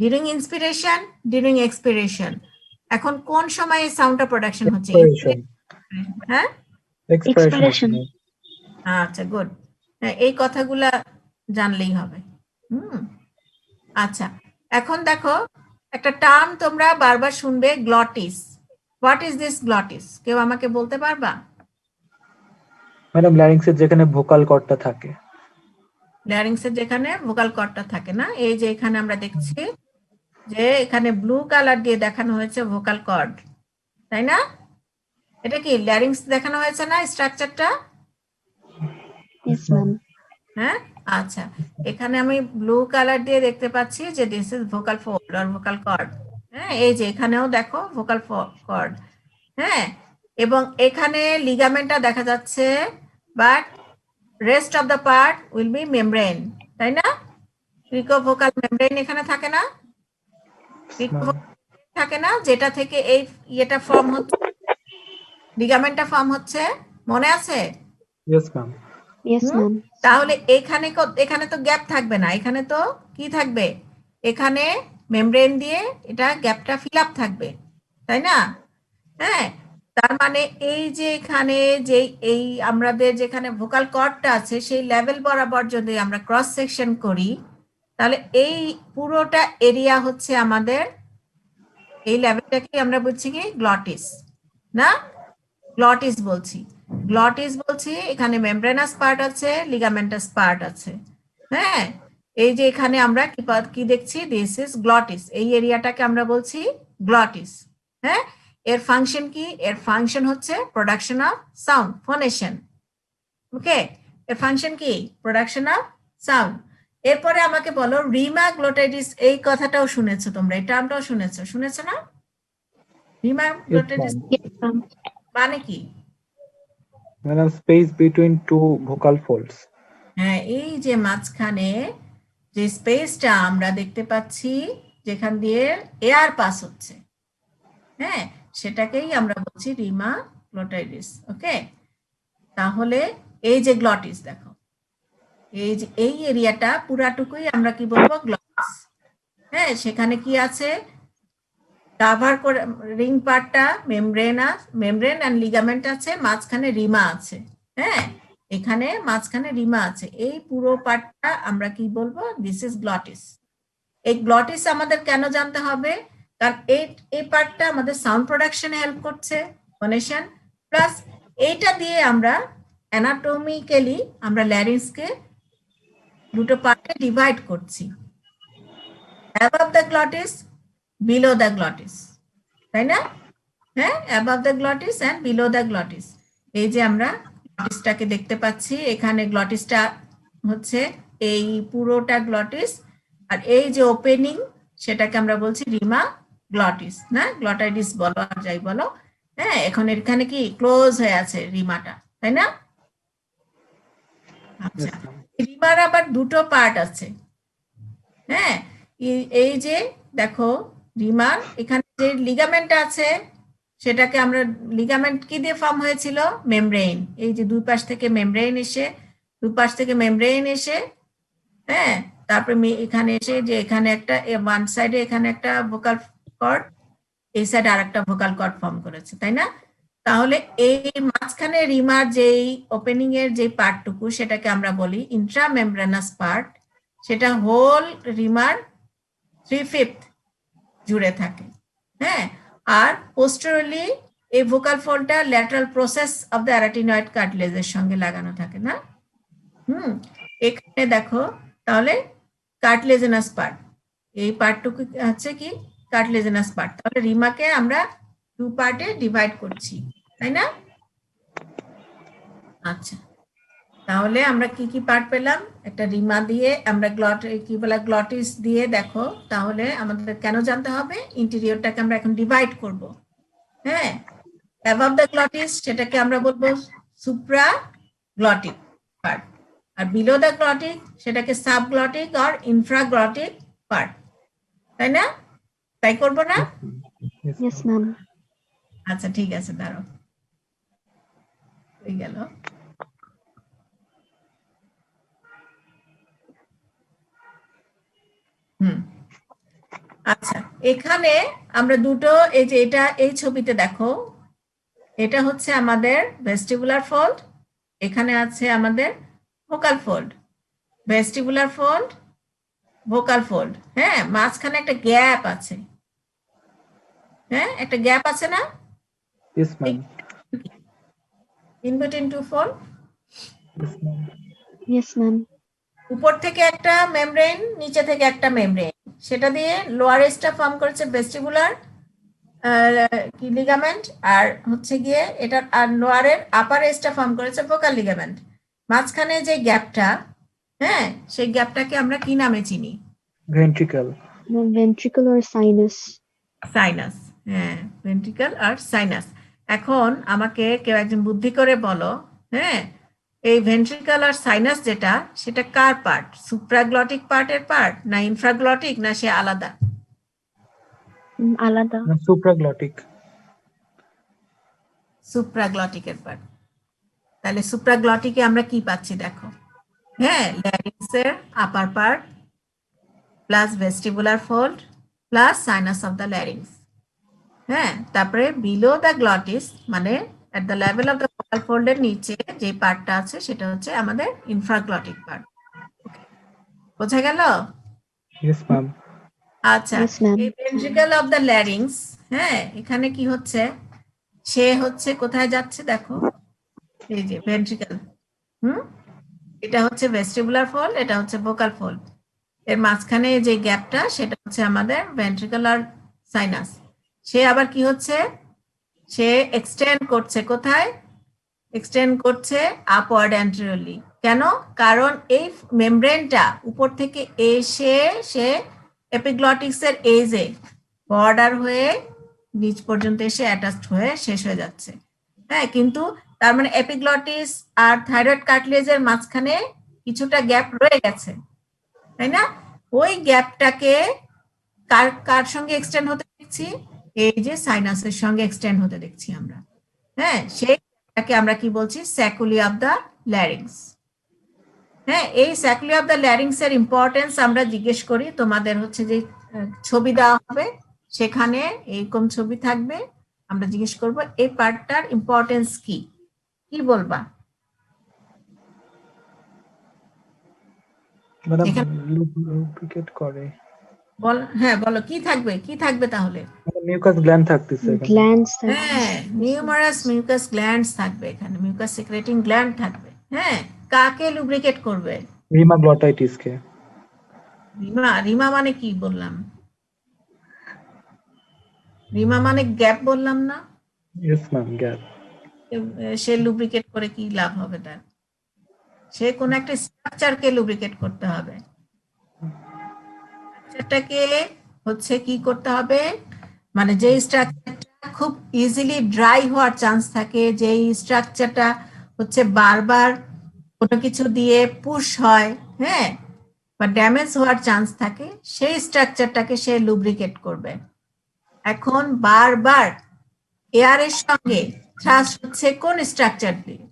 S1: ডিউরিং ইন্সপিরেশন, ডিউরিং এক্সপিরেশন। এখন কোন সময়ে সাউন্ডটা প্রোডাকশন হচ্ছে?
S2: Expiration.
S1: হ্যাঁ,
S2: Expiration.
S3: Expiration.
S1: আচ্ছা, গুড। এই কথাগুলা জানলেই হবে। আচ্ছা, এখন দেখো একটা টার্ম তোমরা বারবার শুনবে, glottis. What is this glottis? কেউ আমাকে বলতে পারবা?
S2: ম্যাডাম ল্যারিংসের যেখানে ভোকাল কর্ডটা থাকে।
S1: ল্যারিংসের যেখানে ভোকাল কর্ডটা থাকে না, এই যে এখানে আমরা দেখছি যে এখানে ব্লু কালার দিয়ে দেখানো হয়েছে ভোকাল কর্ড, তাই না? এটা কি ল্যারিংস দেখানো হয়েছে না স্ট্রাকচারটা?
S3: Yes, ma'am.
S1: হ্যাঁ, আচ্ছা, এখানে আমি ব্লু কালার দিয়ে দেখতে পাচ্ছি যে this is vocal fold or vocal cord. হ্যাঁ, এই যে এখানেও দেখো ভোকাল কর্ড। হ্যাঁ, এবং এখানে লিগামেন্টটা দেখা যাচ্ছে, but rest of the part will be membrane, তাই না? ক্রিকোভোকাল মেমব্রেন এখানে থাকে না? থাকে না, যেটা থেকে এই ইয়েটা ফর্ম হচ্ছে, লিগামেন্টটা ফর্ম হচ্ছে, মনে আছে?
S2: Yes, ma'am.
S3: Yes, ma'am.
S1: তাহলে এখানে তো গ্যাপ থাকবে না, এখানে তো কি থাকবে? এখানে মেমব্রেন দিয়ে এটা গ্যাপটা ফিল আপ থাকবে, তাই না? হ্যাঁ, তার মানে এই যে এখানে যে এই আমাদের যেখানে ভোকাল কর্ডটা আছে সেই লেভেল বরাবর যদি আমরা ক্রস সেকশন করি, তাহলে এই পুরোটা এরিয়া হচ্ছে আমাদের, এই লেভেলটাকে আমরা বলছি কি গ্লটিস, না? গ্লটিস বলছি, গ্লটিস বলছি। এখানে মেমব্রেনাস পার্ট আছে, লিগামেন্টাস পার্ট আছে। হ্যাঁ, এই যে এখানে আমরা কি দেখছি, দিস ইজ গ্লটিস, এই এরিয়াটাকে আমরা বলছি গ্লটিস। হ্যাঁ, এর ফাংশন কি? এর ফাংশন হচ্ছে প্রোডাকশন অফ সাউন্ড, ফোনেশন। ওকে, এর ফাংশন কি? Production of sound. এরপরে আমাকে বলো, রিমা গ্লোটাইটিস, এই কথাটাও শুনেছো তোমরা, এই টার্মটাও শুনেছো না? Rima গ্লোটাইটিস
S3: Yes, ma'am.
S1: মানে কি?
S2: Madam, space between two vocal folds.
S1: হ্যাঁ, এই যে মাঝখানে যে স্পেসটা আমরা দেখতে পাচ্ছি যেখান দিয়ে এয়ার পাস হচ্ছে, হ্যাঁ, সেটাকেই আমরা বলছি রিমা গ্লোটাইটিস। ওকে, তাহলে এই যে গ্লটিস দেখো, এই যে এই এরিয়াটা পুরাটুকুই আমরা কি বলবো? গ্লটিস। হ্যাঁ, সেখানে কি আছে? কাভার করে রিং পার্টটা মেমব্রেন এন্ড লিগামেন্ট আছে, মাঝখানে রিমা আছে। হ্যাঁ, এখানে মাঝখানে রিমা আছে, এই পুরো পার্টটা আমরা কি বলবো? This is glottis. এই গ্লটিস আমাদের কেন জানতে হবে? কারণ এই পার্টটা আমাদের সাউন্ড প্রোডাকশনে হেল্প করছে, ফোনেশন, প্লাস এইটা দিয়ে আমরা অ্যানাটমিক্যালি আমরা ল্যারিংসকে দুটো পার্টে ডিভাইড করছি, above the glottis, below the glottis, তাই না? হ্যাঁ, above the glottis and below the glottis. এই যে আমরা গ্লটিসটাকে দেখতে পাচ্ছি, এখানে গ্লটিসটা হচ্ছে এই পুরোটা গ্লটিস, আর এই যে ওপেনিং সেটাকে আমরা বলছি রিমা গ্লটিস, না? গ্লটাইটিস বলো আর যাই বলো। হ্যাঁ, এখন এখানে কি ক্লোজ হয়ে আছে রিমাটা, তাই না? আচ্ছা,
S2: Yes, ma'am.
S1: রিমার আবার দুটো পার্ট আছে। হ্যাঁ, এই যে দেখো রিমার এখানে যে লিগামেন্ট আছে, সেটাকে আমরা, লিগামেন্ট কি দিয়ে ফর্ম হয়েছিল? মেমব্রেন। এই যে দুই পাশ থেকে মেমব্রেন এসে, হ্যাঁ, তারপরে এখানে এসে যে এখানে একটা ওয়ান সাইডে এখানে একটা ভোকাল কর্ড, এই সাইডে আরেকটা ভোকাল কর্ড ফর্ম করেছে, তাই না? তাহলে এই মাঝখানে রিমার যেই ওপেনিং এর যে পার্টটুকু সেটাকে আমরা বলি ইন্ট্রামেমব্রেনাস পার্ট, সেটা হোল রিমার 3/5 জুড়ে থাকে। হ্যাঁ, আর পোস্টেরিয়রলি এই ভোকাল ফোল্ডটা lateral process of the arytenoid কার্টিলেজের সঙ্গে লাগানো থাকে, না? এখানে দেখো, তাহলে কার্টিলেজিনাস পার্ট, এই পার্টটুকু হচ্ছে কি কার্টিলেজিনাস পার্ট। তাহলে রিমাকে আমরা টু পার্টে ডিভাইড করছি, তাই না? আচ্ছা, তাহলে আমরা কি কি পার্ট পেলাম? একটা রিমা দিয়ে আমরা গ্লটিস দিয়ে দেখো, তাহলে আমাদের কেন জানতে হবে? ইন্টেরিয়রটাকে আমরা এখন ডিভাইড করব। হ্যাঁ, অ্যাবাভ দ্য গ্লটিস সেটাকে আমরা বলবো সুপ্রা গ্লটিক পার্ট, আর বিলো দ্য গ্লটিক সেটাকে সাবগ্লটিক আর ইনফ্রাগ্লটিক পার্ট, তাই না? তাই করবো না?
S3: Yes, ma'am.
S1: আচ্ছা, ঠিক আছে, দাঁড়াও, হয়ে গেল। আচ্ছা, এখানে আমরা দুটো, এই যে এটা এই ছবিতে দেখো, এটা হচ্ছে আমাদের ভেস্টিবুলার ফোল্ড, এখানে আছে আমাদের vocal fold. Vestibular fold, vocal fold, হ্যাঁ, মাঝখানে একটা গ্যাপ আছে, হ্যাঁ, একটা গ্যাপ আছে না,
S2: Yes, ma'am.
S1: In between two fold.
S2: Yes, ma'am.
S3: Yes, ma'am.
S1: উপর থেকে একটা মেমব্রেন, নিচে থেকে একটা মেমব্রেন, সেটা দিয়ে লোয়ার এজটা ফর্ম করেছে ভেস্টিবুলার কি লিগামেন্ট, আর হচ্ছে গিয়ে এটা আর লোয়ারের আপার এজটা ফর্ম করেছে ভোকাল লিগামেন্ট। মাঝখানে যে গ্যাপটা, হ্যাঁ, সেই গ্যাপটাকে আমরা কি নামে চিনি?
S2: Ventricle.
S3: Ma'am, ventricle or sinus?
S1: Sinus, হ্যাঁ, ভেন্ট্রিকল আর সাইনাস। এখন আমাকে কেউ একজন বুদ্ধি করে বলো, হ্যাঁ, এই ভেন্ট্রিকল আর সাইনাস যেটা, সেটা কার পার্ট? সুপ্রাগ্লটিক পার্টের পার্ট, না ইনফ্রাগ্লটিক, না সে আলাদা?
S3: আলাদা।
S2: Supraglottic.
S1: সুপ্রাগ্লটিকের পার্ট। তাহলে সুপ্রাগ্লটিকে আমরা কি পাচ্ছি দেখো, হ্যাঁ, ল্যারিংসের upper part plus vestibular fold plus sinus of the larynx, হ্যাঁ, তারপরে বিলো দ্য গ্লটিস মানে at the level of the vocal ফোল্ডের নিচে যে পার্টটা আছে সেটা হচ্ছে আমাদের ইনফ্রাগ্লটিক পার্ট। বোঝা গেল?
S2: Yes, ma'am.
S1: আচ্ছা,
S3: Yes, ma'am.
S1: এই ভেন্ট্রিকল অফ দ্য ল্যারিংস, হ্যাঁ, এখানে কি হচ্ছে, সে হচ্ছে কোথায় যাচ্ছে দেখো, এই যে ভেন্ট্রিকল, এটা হচ্ছে ভেস্টিবুলার ফোল্ড, এটা হচ্ছে ভোকাল ফোল্ড, এর মাঝখানে যে গ্যাপটা সেটা হচ্ছে আমাদের ভেন্ট্রিকুলার সাইনাস। সে আবার কি হচ্ছে, সে এক্সটেন্ড করছে কোথায়? এক্সটেন্ড করছে আপওয়ার্ড অ্যান্টেরিয়রলি। কেন? কারণ এই মেমব্রেনটা উপর থেকে এসে সে এপিগ্লটিক্সের এজে বর্ডার হয়ে নিচ পর্যন্ত এসে অ্যাটাচড হয়ে শেষ হয়ে যাচ্ছে, হ্যাঁ, কিন্তু তার মানে এপিগ্লটিস আর থাইরয়েড কার্টিলেজের মাঝখানে কিছুটা গ্যাপ রয়ে গেছে, তাই না? ওই গ্যাপটাকে কার কার সঙ্গে এক্সটেন্ড হতে দেখছি? এই যে সাইনাসের সঙ্গে এক্সটেন্ড হতে দেখছি আমরা, হ্যাঁ, সেইটাকে আমরা কি বলছি? স্যাকুলি অফ দ্য ল্যারিংস। হ্যাঁ, এই স্যাকুলি অফ দ্য ল্যারিংস এর ইম্পর্টেন্স আমরা জিজ্ঞেস করি, তোমাদের হচ্ছে যে ছবি দেওয়া হবে সেখানে এইরকম ছবি থাকবে, আমরা জিজ্ঞেস করব এই পার্টটার ইম্পর্টেন্স কি, কি বলবা?
S2: Madam,
S1: এখানে
S2: lubricate করে।
S1: বল, হ্যাঁ বলো, কি থাকবে, কি থাকবে তাহলে?
S2: মিউকাস গ্ল্যান্ড থাকতেছে এখানে।
S3: Glands.
S1: হ্যাঁ, নিউমারাস মিউকাস গ্ল্যান্ডস থাকবে এখানে, মিউকাস সিক্রেটিং গ্ল্যান্ড থাকবে, হ্যাঁ। কাকে লুব্রিকেট করবে?
S2: রিমাগ্লটাইটিস কে।
S1: রিমা, রিমা মানে কি বললাম? রিমা মানে গ্যাপ বললাম না?
S2: Yes ma'am, gap.
S1: সে লুব্রিকেট করে কি লাভ হবে তার? সে কোন একটা স্ট্রাকচারকে লুব্রিকেট করতে হবে, স্ট্রাকচারটাকে হচ্ছে কি করতে হবে, মানে যে স্ট্রাকচারটা খুব ইজিলি ড্রাই হওয়ার চান্স থাকে, যে স্ট্রাকচারটা হচ্ছে বারবার কোনো কিছু দিয়ে পুশ হয়, হ্যাঁ, বা ড্যামেজ হওয়ার চান্স থাকে, সেই স্ট্রাকচারটাকে সে লুব্রিকেট করবে। এখন বারবার এয়ারের সঙ্গে থ্রাস্ট হচ্ছে কোন স্ট্রাকচার দিয়ে?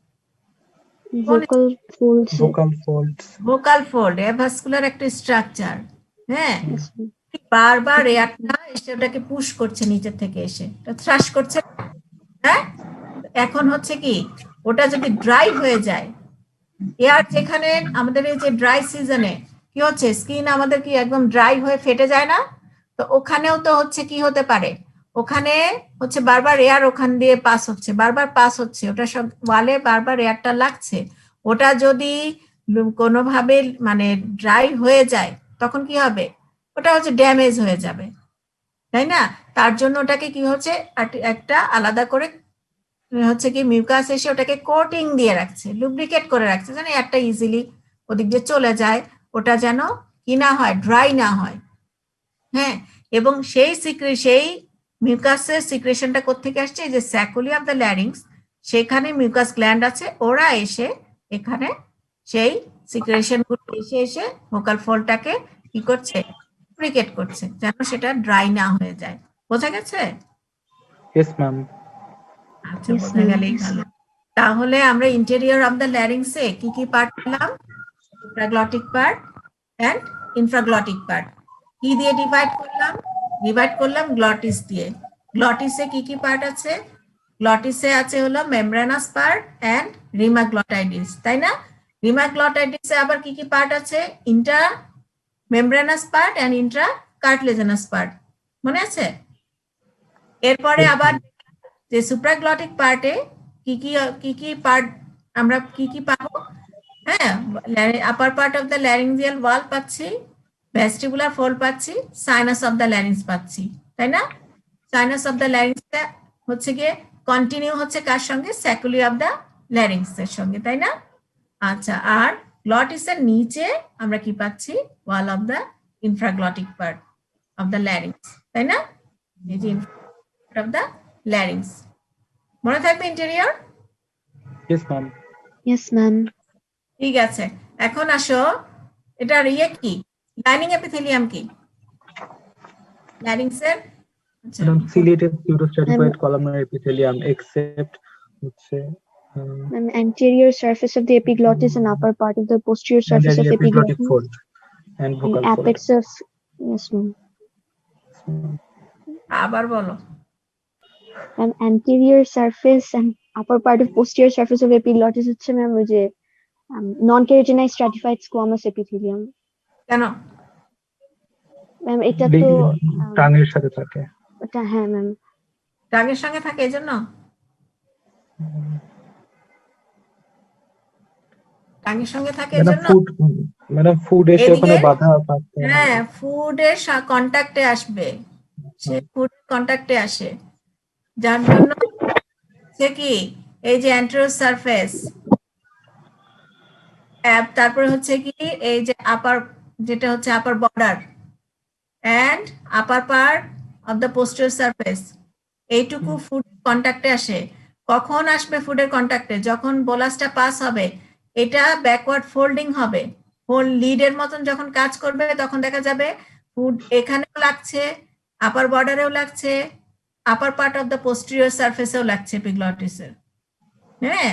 S3: Vocal folds.
S2: Vocal folds.
S1: Vocal fold, অ্যাভাস্কুলার একটা স্ট্রাকচার, হ্যাঁ,
S3: Yes, ma'am.
S1: বারবার এয়ারটা এসে ওটাকে পুশ করছে নিচে থেকে এসে, থ্রাশ করছে, হ্যাঁ। এখন হচ্ছে কি, ওটা যদি ড্রাই হয়ে যায়, এয়ার যেখানে আমাদের এই যে ড্রাই সিজনে কি হচ্ছে, স্কিন আমাদের কি একদম ড্রাই হয়ে ফেটে যায় না? তো ওখানেও তো হচ্ছে কি হতে পারে, ওখানে হচ্ছে বারবার এয়ার ওখান দিয়ে পাস হচ্ছে, বারবার পাস হচ্ছে, ওটা সব ওয়ালে বারবার এয়ারটা লাগছে, ওটা যদি কোনোভাবে মানে ড্রাই হয়ে যায় তখন কি হবে? ওটা হচ্ছে ড্যামেজ হয়ে যাবে, তাই না? তার জন্য ওটাকে কি হচ্ছে, একটা আলাদা করে হচ্ছে কি মিউকাস এসে ওটাকে কোটিং দিয়ে রাখছে, লুব্রিকেট করে রাখছে, যেন একটা ইজিলি ওদিক দিয়ে চলে যায়, ওটা যেন কি না হয়, ড্রাই না হয়, হ্যাঁ। এবং সেই মিউকাসের সিক্রেশনটা কোত্থেকে আসছে? এই যে স্যাকুলি অফ দ্য ল্যারিংস, সেখানে মিউকাস গ্ল্যান্ড আছে, ওরা এসে এখানে সেই সিক্রেশন গুলো এসে এসে ভোকাল ফোল্ডটাকে কি করছে? লুব্রিকেট করছে, যেন সেটা ড্রাই না হয়ে যায়। বোঝা গেছে?
S2: Yes ma'am.
S1: আচ্ছা,
S3: Yes,
S1: বোঝা
S3: ma'am.
S1: গেলেই ভালো। তাহলে আমরা ইন্টেরিয়র অফ দ্য ল্যারিংসে কি কি পার্ট পেলাম? Supraglottic part and infraglottic part. কি দিয়ে ডিভাইড করলাম? ডিভাইড করলাম গ্লটিস দিয়ে। গ্লটিসে কি কি পার্ট আছে? গ্লটিসে আছে হলো মেমব্রেনাস পার্ট এন্ড রিমাগ্লটাইডিস, তাই না? রিমাগ্লটাইডিসে আবার কি কি পার্ট আছে? Intra membranous part and intra cartilaginous part, মনে আছে? এরপরে
S2: Yes,
S1: আবার
S2: ma'am.
S1: যে সুপ্রাগ্লটিক পার্টে কি কি পার্ট আমরা কি কি পাবো? হ্যাঁ, upper part of the laryngeal wall পাচ্ছি, ভেস্টিবুলার ফোল্ড পাচ্ছি, সাইনাস অফ দ্য ল্যারিংস পাচ্ছি, তাই না? সাইনাস অফ দ্য ল্যারিংসটা হচ্ছে গিয়ে কন্টিনিউ হচ্ছে কার সঙ্গে? স্যাকুলি অফ দ্য ল্যারিংস এর সঙ্গে, তাই না? আচ্ছা, আর গ্লটিসের নিচে আমরা কি পাচ্ছি? Wall of the infraglottic part of the larynx, তাই না? এই যে অফ দ্য ল্যারিংস, মনে থাকবে interior?
S2: Yes, ma'am.
S3: Yes, ma'am.
S1: ঠিক আছে, এখন আসো, এটার ইয়ে কি? লাইনিং এপিথেলিয়াম কি? ল্যারিংসের
S2: Madam, ciliated pseudostratified columnar epithelium except হচ্ছে
S3: Ma'am, anterior surface of the epiglottis and upper part of the posterior surface of
S2: and epiglottic
S3: epiglottis
S2: fold and
S3: and
S2: vocal fold.
S3: apex of, yes, ma'am.
S1: আবার বলো।
S3: Ma'am, anterior surface and upper part of posterior surface of epiglottis হচ্ছে ma'am ওই যে non-keratinized stratified squamous epithelium.
S1: কেন?
S3: Ma'am, এটা তো
S2: টাঙের সাথে থাকে।
S3: ওটা, হ্যাঁ ম্যাম।
S1: টাঙের সঙ্গে থাকে এই জন্য? টাঙের সঙ্গে থাকে এই জন্য?
S2: ম্যাডাম ফুড এসে ওখানে বাধা পাচ্ছে।
S1: হ্যাঁ, ফুডের কন্টাক্টে আসবে, সে ফুড কন্টাক্টে আসে, যার জন্য সে কি এই যে অ্যান্টেরিয়র সারফেস, তারপরে হচ্ছে কি এই যে আপার, যেটা হচ্ছে upper border and upper part of the posterior surface, এইটুকু ফুড কন্টাক্টে আসে। কখন আসবে ফুডের কন্টাক্টে? যখন বোলাসটা পাস হবে, এটা ব্যাকওয়ার্ড ফোল্ডিং হবে, হোল লিডের মতন যখন কাজ করবে, তখন দেখা যাবে ফুড এখানেও লাগছে, আপার বর্ডারেও লাগছে, upper part of the posterior সারফেসেও লাগছে এপিগ্লটিসের। হ্যাঁ,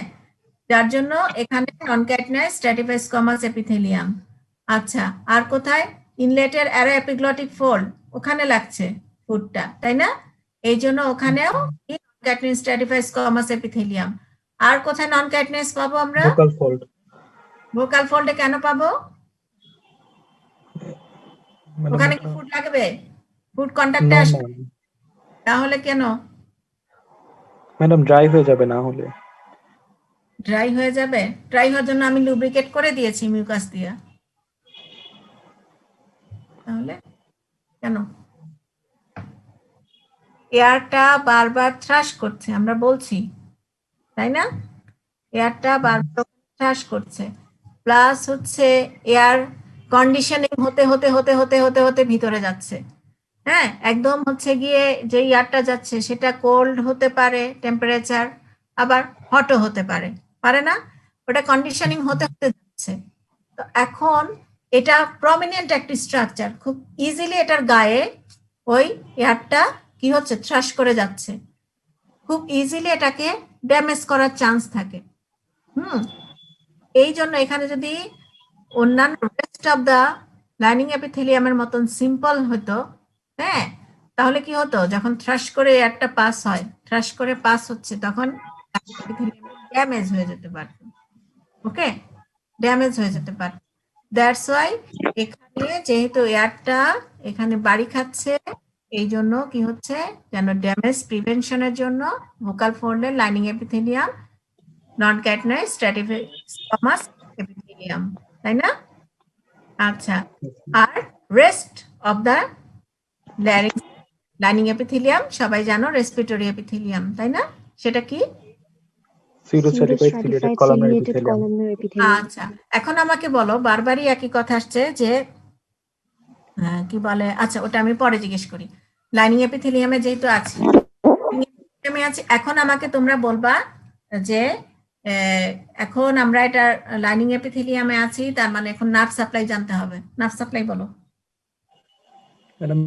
S1: যার জন্য এখানে নন-ক্যাটিনাইজড স্ট্র্যাটিফাইড স্কোয়ামাস এপিথেলিয়াম। আচ্ছা, আর কোথায়? ইনলেটের অ্যারো এপিগ্লটিক ফোল্ড, ওখানে লাগছে ফুডটা, তাই না? এই জন্য ওখানেও নন-ক্যাটিনাইজড স্ট্র্যাটিফাইড স্কোয়ামাস এপিথেলিয়াম। আর কোথায় নন-ক্যাটিনাইজ পাবো আমরা?
S2: Vocal fold.
S1: ভোকাল ফোল্ডে কেন পাবো? ওখানে কি ফুড লাগবে? ফুড কন্টাক্টে আসবে, তাহলে কেন?
S2: ম্যাডাম ড্রাই হয়ে যাবে না হলে।
S1: ড্রাই হয়ে যাবে? ড্রাই হওয়ার জন্য আমি লুব্রিকেট করে দিয়েছি মিউকাস দিয়ে, তাহলে কেন? এয়ারটা বারবার থ্রাশ করছে, আমরা বলছি, তাই না? এয়ারটা বারবার থ্রাশ করছে, প্লাস হচ্ছে এয়ার কন্ডিশনিং হতে হতে হতে হতে হতে হতে ভিতরে যাচ্ছে। হ্যাঁ, একদম হচ্ছে গিয়ে যে এয়ারটা যাচ্ছে সেটা কোল্ড হতে পারে টেম্পারেচার, আবার হটও হতে পারে, পারে না? ওটা কন্ডিশনিং হতে হতে যাচ্ছে। তো এখন এটা প্রমিনেন্ট একটি স্ট্রাকচার, খুব ইজিলি এটার গায়ে ওই এয়ারটা কি হচ্ছে? থ্রাশ করে যাচ্ছে, খুব ইজিলি এটাকে ড্যামেজ করার চান্স থাকে। এই জন্য এখানে যদি অন্যান্য রেস্ট অফ দা লাইনিং এপিথেলিয়ামের মতন সিম্পল হতো, হ্যাঁ, তাহলে কি হতো? যখন থ্রাশ করে এয়ারটা পাস হয়, থ্রাশ করে পাস হচ্ছে, তখন ড্যামেজ হয়ে যেতে পারত। ওকে, ড্যামেজ হয়ে যেতে পারত। দ্যাটস ওয়াই এখানে যেহেতু এয়ারটা এখানে বাড়ি খাচ্ছে, এই জন্য কি হচ্ছে? যেন ড্যামেজ প্রিভেনশনের জন্য ভোকাল ফোল্ডের lining epithelium non keratinized stratified squamous epithelium, তাই না? আচ্ছা, আর rest of the larynx lining epithelium সবাই জানো রেসপিরেটরি এপিথেলিয়াম, তাই না? সেটা কি?
S2: Pseudostratified ciliated columnar epithelium.
S1: আচ্ছা, এখন আমাকে বলো, বারবারই একই কথা আসছে যে কি বলে, আচ্ছা ওটা আমি পরে জিজ্ঞেস করি। লাইনিং এপিথেলিয়ামে যেহেতু আছে, এখন আমাকে তোমরা বলবা যে এখন আমরা এটা লাইনিং এপিথেলিয়ামে আছি, তার মানে এখন নার্ভ সাপ্লাই জানতে হবে। নার্ভ সাপ্লাই বলো।
S2: Madam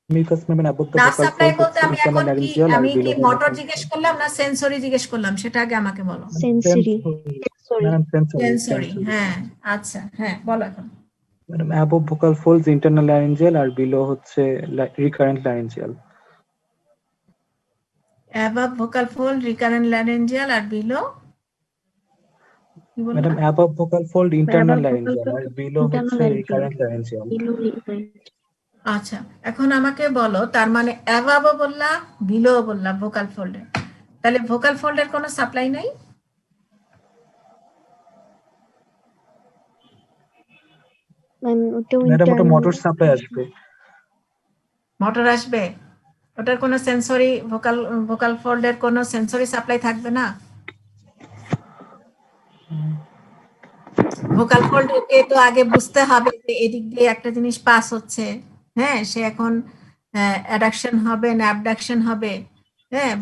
S2: mucus membrane above the
S1: nerve
S2: vocal
S1: supply
S2: fold
S1: বলতে
S2: is
S1: আমি এখন কি,
S2: laryngeal
S1: আমি
S2: and
S1: কি
S2: below
S1: মোটর
S2: the
S1: জিজ্ঞেস করলাম না সেন্সরি জিজ্ঞেস করলাম? সেটা আগে আমাকে বলো।
S3: সেন্সরি।
S2: Madam sensory.
S1: সেন্সরি, হ্যাঁ। আচ্ছা, হ্যাঁ বলো এখন।
S2: Madam above vocal folds internal laryngeal আর below হচ্ছে recurrent laryngeal.
S1: above vocal fold recurrent laryngeal আর below কি বললা?
S2: Madam above vocal fold internal
S4: Above vocal
S2: laryngeal আর
S4: fold,
S2: below
S4: internal
S2: হচ্ছে
S4: laryngeal.
S2: recurrent laryngeal.
S4: Below recurrent.
S1: আচ্ছা, এখন আমাকে বলো তার মানে অ্যাভাবও বললা, বিলো বললা ভোকাল ফোল্ডে, তাহলে ভোকাল ফোল্ডের কোনো সাপ্লাই নাই?
S3: ম্যাম ওটাও
S2: ম্যাডাম ওটা
S3: internal
S2: মোটর সাপ্লাই আসবে।
S1: মোটর আসবে, ওটার কোনো সেন্সরি ভোকাল ফোল্ডের কোনো সেন্সরি সাপ্লাই থাকবে না? ভোকাল ফোল্ডকে তো আগে বুঝতে হবে যে এদিক দিয়ে একটা জিনিস পাস হচ্ছে, হ্যাঁ, সে এখন অ্যাডাকশন হবে না অ্যাবডাকশন হবে, হ্যাঁ,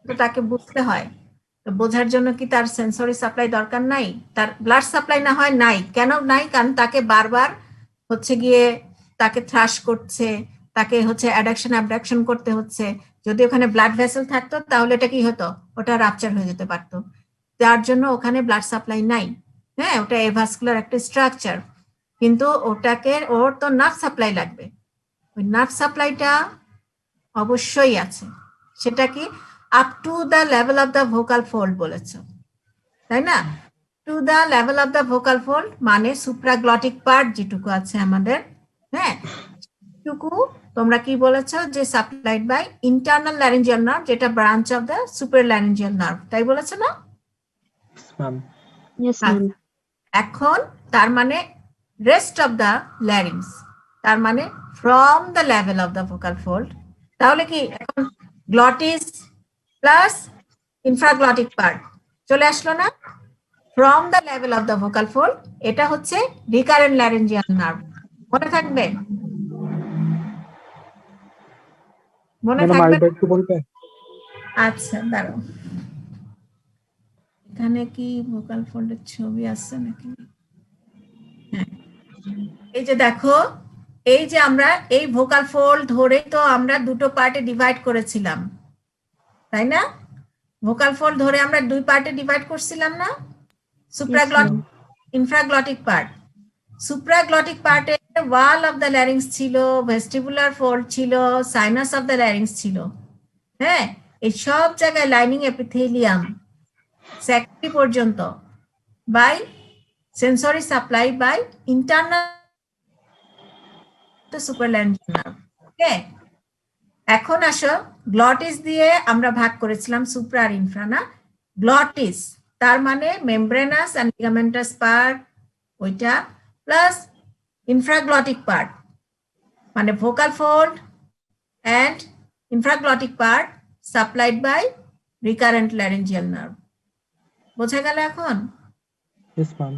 S1: তো তাকে বুঝতে হয়। তো বোঝার জন্য কি তার সেন্সরি সাপ্লাই দরকার নাই? তার ব্লাড সাপ্লাই না হয় নাই, কেন নাই? কারণ তাকে বারবার হচ্ছে গিয়ে তাকে থ্রাশ করছে, তাকে হচ্ছে অ্যাডাকশন অ্যাবডাকশন করতে হচ্ছে। যদি ওখানে ব্লাড ভেসেল থাকতো তাহলে এটা কি হতো? ওটা রাপচার হয়ে যেতে পারতো। যার জন্য ওখানে ব্লাড সাপ্লাই নাই, হ্যাঁ, ওটা এভাস্কুলার একটা স্ট্রাকচার, কিন্তু ওটাকে ওর তো নার্ভ সাপ্লাই লাগবে। ওই নার্ভ সাপ্লাইটা অবশ্যই আছে, সেটা কি up to the level of the vocal fold বলেছো, তাই না? To the level of the vocal fold মানে সুপ্রাগ্লটিক পার্ট যেটুকু আছে আমাদের, হ্যাঁ, টুকু তোমরা কি বলেছো যে supplied by internal laryngeal nerve, যেটা branch of the super laryngeal nerve, তাই বলেছো না?
S2: ম্যাম
S3: yes ma'am
S1: এখন তার মানে রেস্ট অফ দ্য ল্যারিংস, তার মানে from the level of the vocal fold, তাহলে কি এখন গ্লটিস প্লাস ইনফ্রাগ্লটিক পার্ট চলে আসলো না? From the level of the vocal fold, এটা হচ্ছে রিকারেন্ট ল্যারিঞ্জিয়াল নার্ভ, মনে থাকবে? মনে
S2: ম্যাডাম
S1: থাকবে?
S2: আরেকবার একটু বলবেন?
S1: আচ্ছা দাঁড়াও, এখানে কি ভোকাল ফোল্ডের ছবি আসছে নাকি? হ্যাঁ, এই যে দেখো, এই যে আমরা এই ভোকাল ফোল্ড ধরে তো আমরা দুটো পার্টে ডিভাইড করেছিলাম, তাই না? ভোকাল ফোল্ড ধরে আমরা দুই পার্টে ডিভাইড করছিলাম না? Supraglottic ইনফ্রাগ্লটিক part. সুপ্রাগ্লটিক পার্টে ওয়াল অফ দ্য ল্যারিংস ছিল, ভেস্টিবুলার ফোল্ড ছিল, সাইনাস অফ দ্য ল্যারিংস ছিল, হ্যাঁ, এই সব জায়গায় লাইনিং এপিথেলিয়াম সেক্রেটারি পর্যন্ত by sensory supply by internal super laryngeal nerve. Okay, এখন আসো গ্লটিস দিয়ে আমরা ভাগ করেছিলাম সুপ্রা আর ইনফ্রা, না? গ্লটিস তার মানে মেমব্রেনাস এন্ড লিগামেন্টাস পার্ট, ওইটা প্লাস ইনফ্রাগ্লটিক পার্ট মানে vocal fold and infraglottic part supplied by recurrent laryngeal nerve. বোঝা গেল এখন
S2: ইয়েস ম্যাম।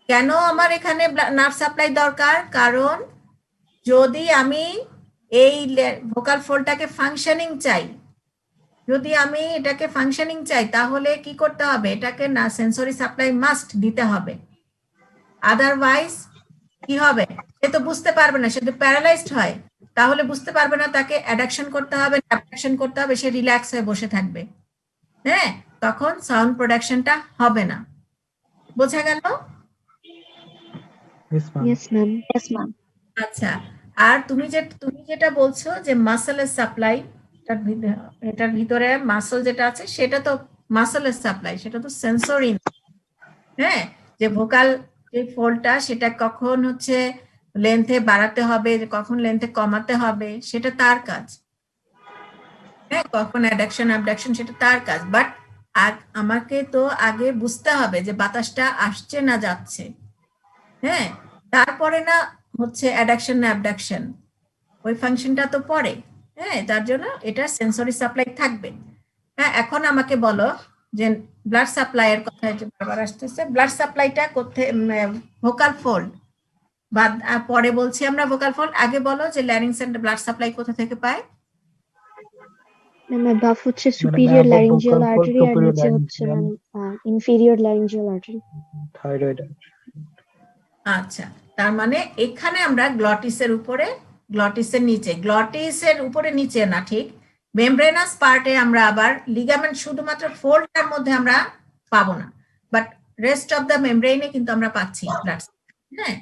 S1: কেন আমার এখানে নার্ভ সাপ্লাই দরকার? কারণ যদি আমি এই ভোকাল ফোল্ডটাকে ফাংশনিং চাই, যদি আমি এটাকে ফাংশনিং চাই, তাহলে কি করতে হবে? এটাকে না সেন্সরি সাপ্লাই মাস্ট দিতে হবে, আদারওয়াইজ কি হবে? সে তো বুঝতে পারবে না, সে তো প্যারালাইজড হয়, তাহলে বুঝতে পারবে না, তাকে অ্যাডাকশন করতে হবে, অ্যাবডাকশন করতে হবে, সে রিল্যাক্স হয়ে বসে থাকবে, হ্যাঁ, তখন সাউন্ড প্রোডাকশনটা হবে না। বোঝা গেল?
S2: Yes ma'am.
S3: yes ma'am
S1: আচ্ছা, আর তুমি যেটা বলছো যে মাসেলের সাপ্লাই, এটার ভিতরে মাসল যেটা আছে সেটা তো মাসেলের সাপ্লাই, সেটা তো সেন্সরি, হ্যাঁ, যে ভোকাল যে ফোল্ডটা সেটা কখন হচ্ছে লেন্থে বাড়াতে হবে, কখন লেন্থে কমাতে হবে, সেটা তার কাজ, হ্যাঁ, কখন অ্যাডাকশন অ্যাবডাকশন সেটা তার কাজ। বাট আমাকে তো আগে বুঝতে হবে যে বাতাসটা আসছে না যাচ্ছে, হ্যাঁ, তারপরে না হচ্ছে অ্যাডাকশন না অ্যাবডাকশন, ওই ফাংশনটা তো পরে, হ্যাঁ, তার জন্য এটা সেন্সরি সাপ্লাই থাকবে। হ্যাঁ, এখন আমাকে বলো যে ব্লাড সাপ্লাইয়ের কথা যে বারবার আসতেছে, ব্লাড সাপ্লাইটা কোথায়? ভোকাল ফোল্ড বা পরে বলছি আমরা ভোকাল ফোল্ড, আগে বলো যে ল্যারিংস এন্ড ব্লাড সাপ্লাই কোথা থেকে পায়?
S3: ম্যাম above হচ্ছে superior
S2: above
S3: laryngeal
S2: vocal fold,
S3: artery আর
S2: superior
S3: নিচে হচ্ছে
S2: laryngeal,
S3: ma'am inferior laryngeal artery
S2: thyroid.
S1: আচ্ছা, তার মানে এখানে আমরা গ্লটিসের উপরে, গ্লটিসের উপরে নিচে না, ঠিক মেমব্রেনাস পার্টে আমরা আবার লিগামেন্ট শুধুমাত্র ফোল্ডটার মধ্যে আমরা পাবো না, বাট রেস্ট অফ দ্য মেমব্রেনে কিন্তু আমরা পাচ্ছি ব্লাড, হ্যাঁ।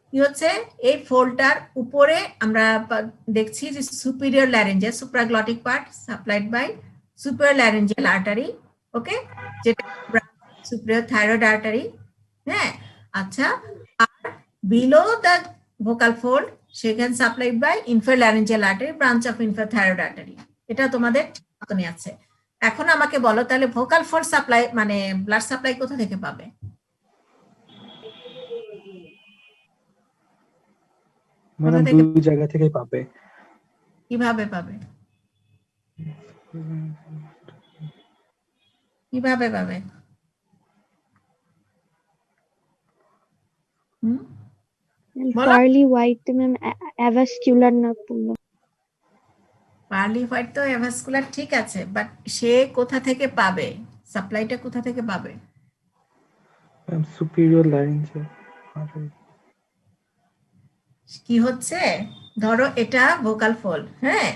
S1: কি হচ্ছে এই ফোল্ডটার উপরে আমরা দেখছি যে superior laryngeal supraglottic part supplied by superior laryngeal artery, okay, যেটা সুপিরিয়র থাইরয়েড আর্টারি। হ্যাঁ, আচ্ছা, আর বিলো দ্য ভোকাল ফোল্ড সেখানে supplied by inferior laryngeal artery branch of inferior thyroid artery. এটা তোমাদের মতনই আছে। এখন আমাকে বলো তাহলে ভোকাল ফোল্ড সাপ্লাই মানে ব্লাড সাপ্লাই কোথা থেকে পাবে?
S2: ম্যাডাম
S1: থেকে?
S2: দুই জায়গা থেকে পাবে।
S1: কিভাবে পাবে? কিভাবে পাবে? বলো।
S3: পার্লি হোয়াইট ম্যাম অ্যাভাস্কুলার না পড়লো।
S1: পার্লি হোয়াইট তো অ্যাভাস্কুলার, ঠিক আছে, বাট সে কোথা থেকে পাবে? সাপ্লাইটা কোথা থেকে পাবে?
S2: Ma'am superior laryngeal artery.
S1: কি হচ্ছে, ধরো এটা ভোকাল ফোল্ড, হ্যাঁ,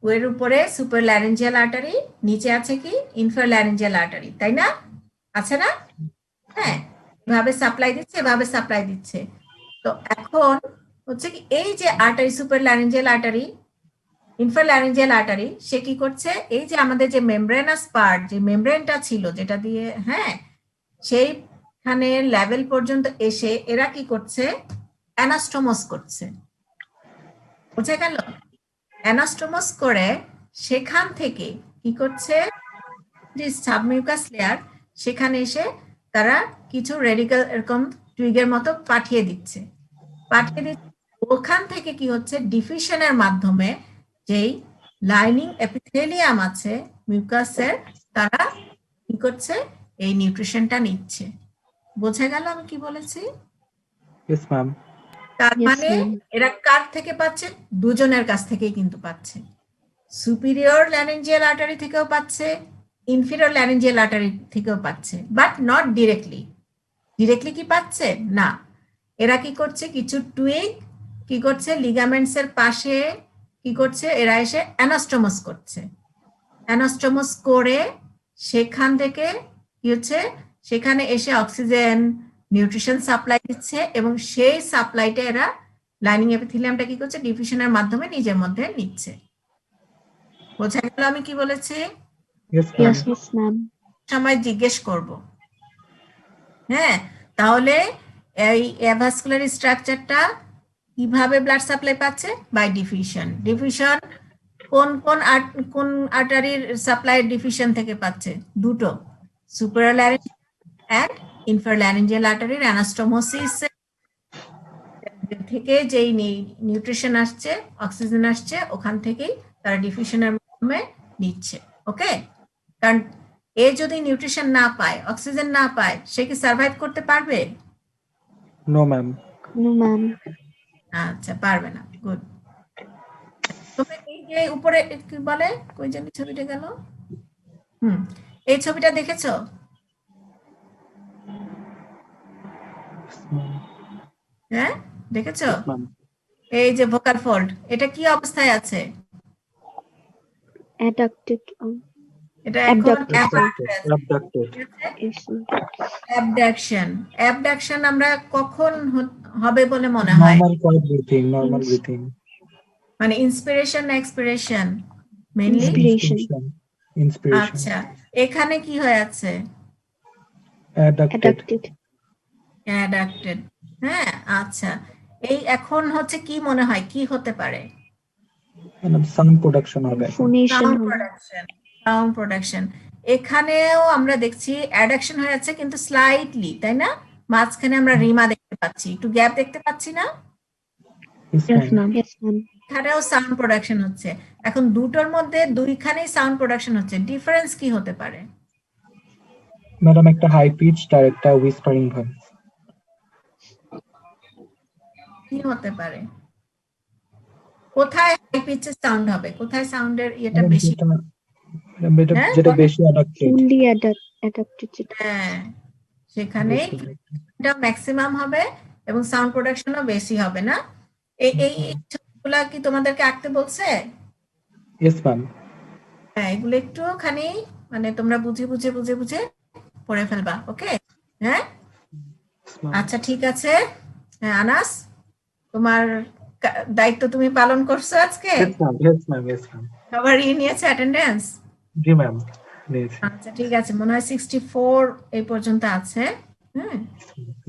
S1: ওর উপরে সুপার ল্যারেঞ্জিয়াল আর্টারি, নিচে আছে কি ইনফেরিয়র ল্যারেঞ্জিয়াল আর্টারি, তাই না? আছে না? হ্যাঁ, এভাবে সাপ্লাই দিচ্ছে, এভাবে সাপ্লাই দিচ্ছে। তো এখন হচ্ছে কি এই যে artery super laryngeal artery inferior laryngeal artery সে কি করছে, এই যে আমাদের যে মেমব্রেনাস পার্ট, যে মেমব্রেনটা ছিল যেটা দিয়ে, হ্যাঁ, সেইখানে লেভেল পর্যন্ত এসে এরা কি করছে, অ্যানাস্টোমোস করছে। বুঝে গেল? অ্যানাস্টোমোস করে সেখান থেকে কি করছে, যে সাবমিউকাস লেয়ার সেখানে এসে তারা কিছু রেডিক্যাল এরকম টুইগের মতো পাঠিয়ে দিচ্ছে। ওখান থেকে কি হচ্ছে, ডিফিউশনের মাধ্যমে যেই লাইনিং এপিথেলিয়াম আছে মিউকাসের, তারা কি করছে, এই নিউট্রিশনটা নিচ্ছে। বোঝা গেল আমি কি বলেছি?
S2: Yes ma'am.
S1: তার
S3: Yes,
S1: মানে
S3: ma'am.
S1: এরা কার থেকে পাচ্ছে? দুজনের কাছ থেকেই কিন্তু পাচ্ছে। সুপিরিয়র ল্যারেঞ্জিয়াল আর্টারি থেকেও পাচ্ছে, ইনফিরিয়র ল্যারেঞ্জিয়াল আর্টারি থেকেও পাচ্ছে, বাট নট ডিরেক্টলি। ডিরেক্টলি কি পাচ্ছে না, এরা কি করছে, কিছু টুইগ কি করছে, লিগামেন্টস এর পাশে কি করছে, এরা এসে অ্যানাস্টোমাস করছে। অ্যানাস্টোমাস করে সেখান থেকে কি হচ্ছে, সেখানে এসে অক্সিজেন নিউট্রিশন সাপ্লাই দিচ্ছে, এবং সেই সাপ্লাইটা এরা লাইনিং এপিথেলিয়ামটা কি করছে, ডিফিউশনের মাধ্যমে নিজের মধ্যে নিচ্ছে। বোঝা গেল আমি কি বলেছি?
S2: Yes ma'am.
S3: Yes, ma'am.
S1: সময় জিজ্ঞেস করব। হ্যাঁ, তাহলে এই অ্যাভাস্কুলার স্ট্রাকচারটা কিভাবে ব্লাড সাপ্লাই পাচ্ছে? By diffusion. ডিফিউশন কোন কোন কোন আর্টারির সাপ্লাই ডিফিউশন থেকে পাচ্ছে? দুটো, superior laryngeal and inferior laryngeal আর্টারির অ্যানাস্টোমোসিস থেকে যেই নিউট্রিশন আসছে, অক্সিজেন আসছে, ওখান থেকেই তারা ডিফিউশনের মাধ্যমে নিচ্ছে। ওকে, কারণ এ যদি নিউট্রিশন না পায়, অক্সিজেন না পায়, সে কি সার্ভাইভ করতে পারবে?
S2: No ma'am.
S3: No, ma'am.
S1: আচ্ছা, পারবে না। গুড। তুমি এই যে উপরে কি বলে, কই জানি ছবিটা গেল, এই ছবিটা দেখেছো? হ্যাঁ, দেখেছো?
S2: ম্যাম।
S1: এই যে ভোকাল ফোল্ড, এটা কি অবস্থায় আছে?
S3: Adducted.
S1: এটা এখন
S3: Abducted.
S2: Abducted.
S3: Yes, ma'am.
S1: Abduction. Abduction আমরা কখন হবে বলে মনে হয়?
S2: Normal quiet breathing, normal breathing.
S1: মানে ইন্সপিরেশন না এক্সপিরেশন? Mainly
S3: Inspiration.
S2: ইন্সপিরেশন।
S1: আচ্ছা, এখানে কি হয়ে আছে?
S2: অ্যাডাক্টেড।
S3: Adducted.
S1: অ্যাডাক্টেড। হ্যাঁ, আচ্ছা, এই এখন হচ্ছে কি মনে হয় কি হতে পারে?
S2: মানে সাউন্ড প্রোডাকশন হবে।
S3: Phonation.
S1: সাউন্ড
S3: হবে।
S1: প্রোডাকশন। Sound production. এখানেও আমরা দেখছি অ্যাডাকশন হয়ে যাচ্ছে, কিন্তু স্লাইটলি, তাই না? মাঝখানে আমরা রিমা দেখতে পাচ্ছি, একটু গ্যাপ দেখতে পাচ্ছি না?
S3: Yes, ma'am.
S1: এখানেও সাউন্ড প্রোডাকশন হচ্ছে। এখন দুটোর মধ্যে দুইখানেই সাউন্ড প্রোডাকশন হচ্ছে, ডিফারেন্স কি হতে পারে?
S2: ম্যাডাম একটা হাই পিচ আর একটা হুইসপারিং ভয়েস।
S1: কি হতে পারে? কোথায় হাই পিচের সাউন্ড হবে, কোথায় সাউন্ডের ইয়েটা বেশি? হ্যাঁ,
S2: যেটা বেশি অ্যাডাক্টেড।
S3: Fully adapted. যেটা।
S1: হ্যাঁ, সেখানেই এটা ম্যাক্সিমাম হবে এবং সাউন্ড প্রোডাকশনও বেশি হবে না? এই এই এই ছবিগুলা কি তোমাদেরকে আঁকতে বলছে?
S2: Yes ma'am.
S1: হ্যাঁ, এগুলো একটুখানি মানে তোমরা বুঝে বুঝে বুঝে বুঝে পড়ে ফেলবা। ওকে, হ্যাঁ, আচ্ছা, ঠিক আছে। হ্যাঁ আনাস, তোমার দায়িত্ব তুমি পালন করছো আজকে?
S2: Yes, ma'am. Yes, ma'am. Yes, ma'am.
S1: সবার নিয়েছে অ্যাটেন্ডেন্স?
S2: জি ম্যাম, নিয়েছি।
S1: আচ্ছা ঠিক আছে, মনে হয় 64 এই পর্যন্ত আছে। হ্যাঁ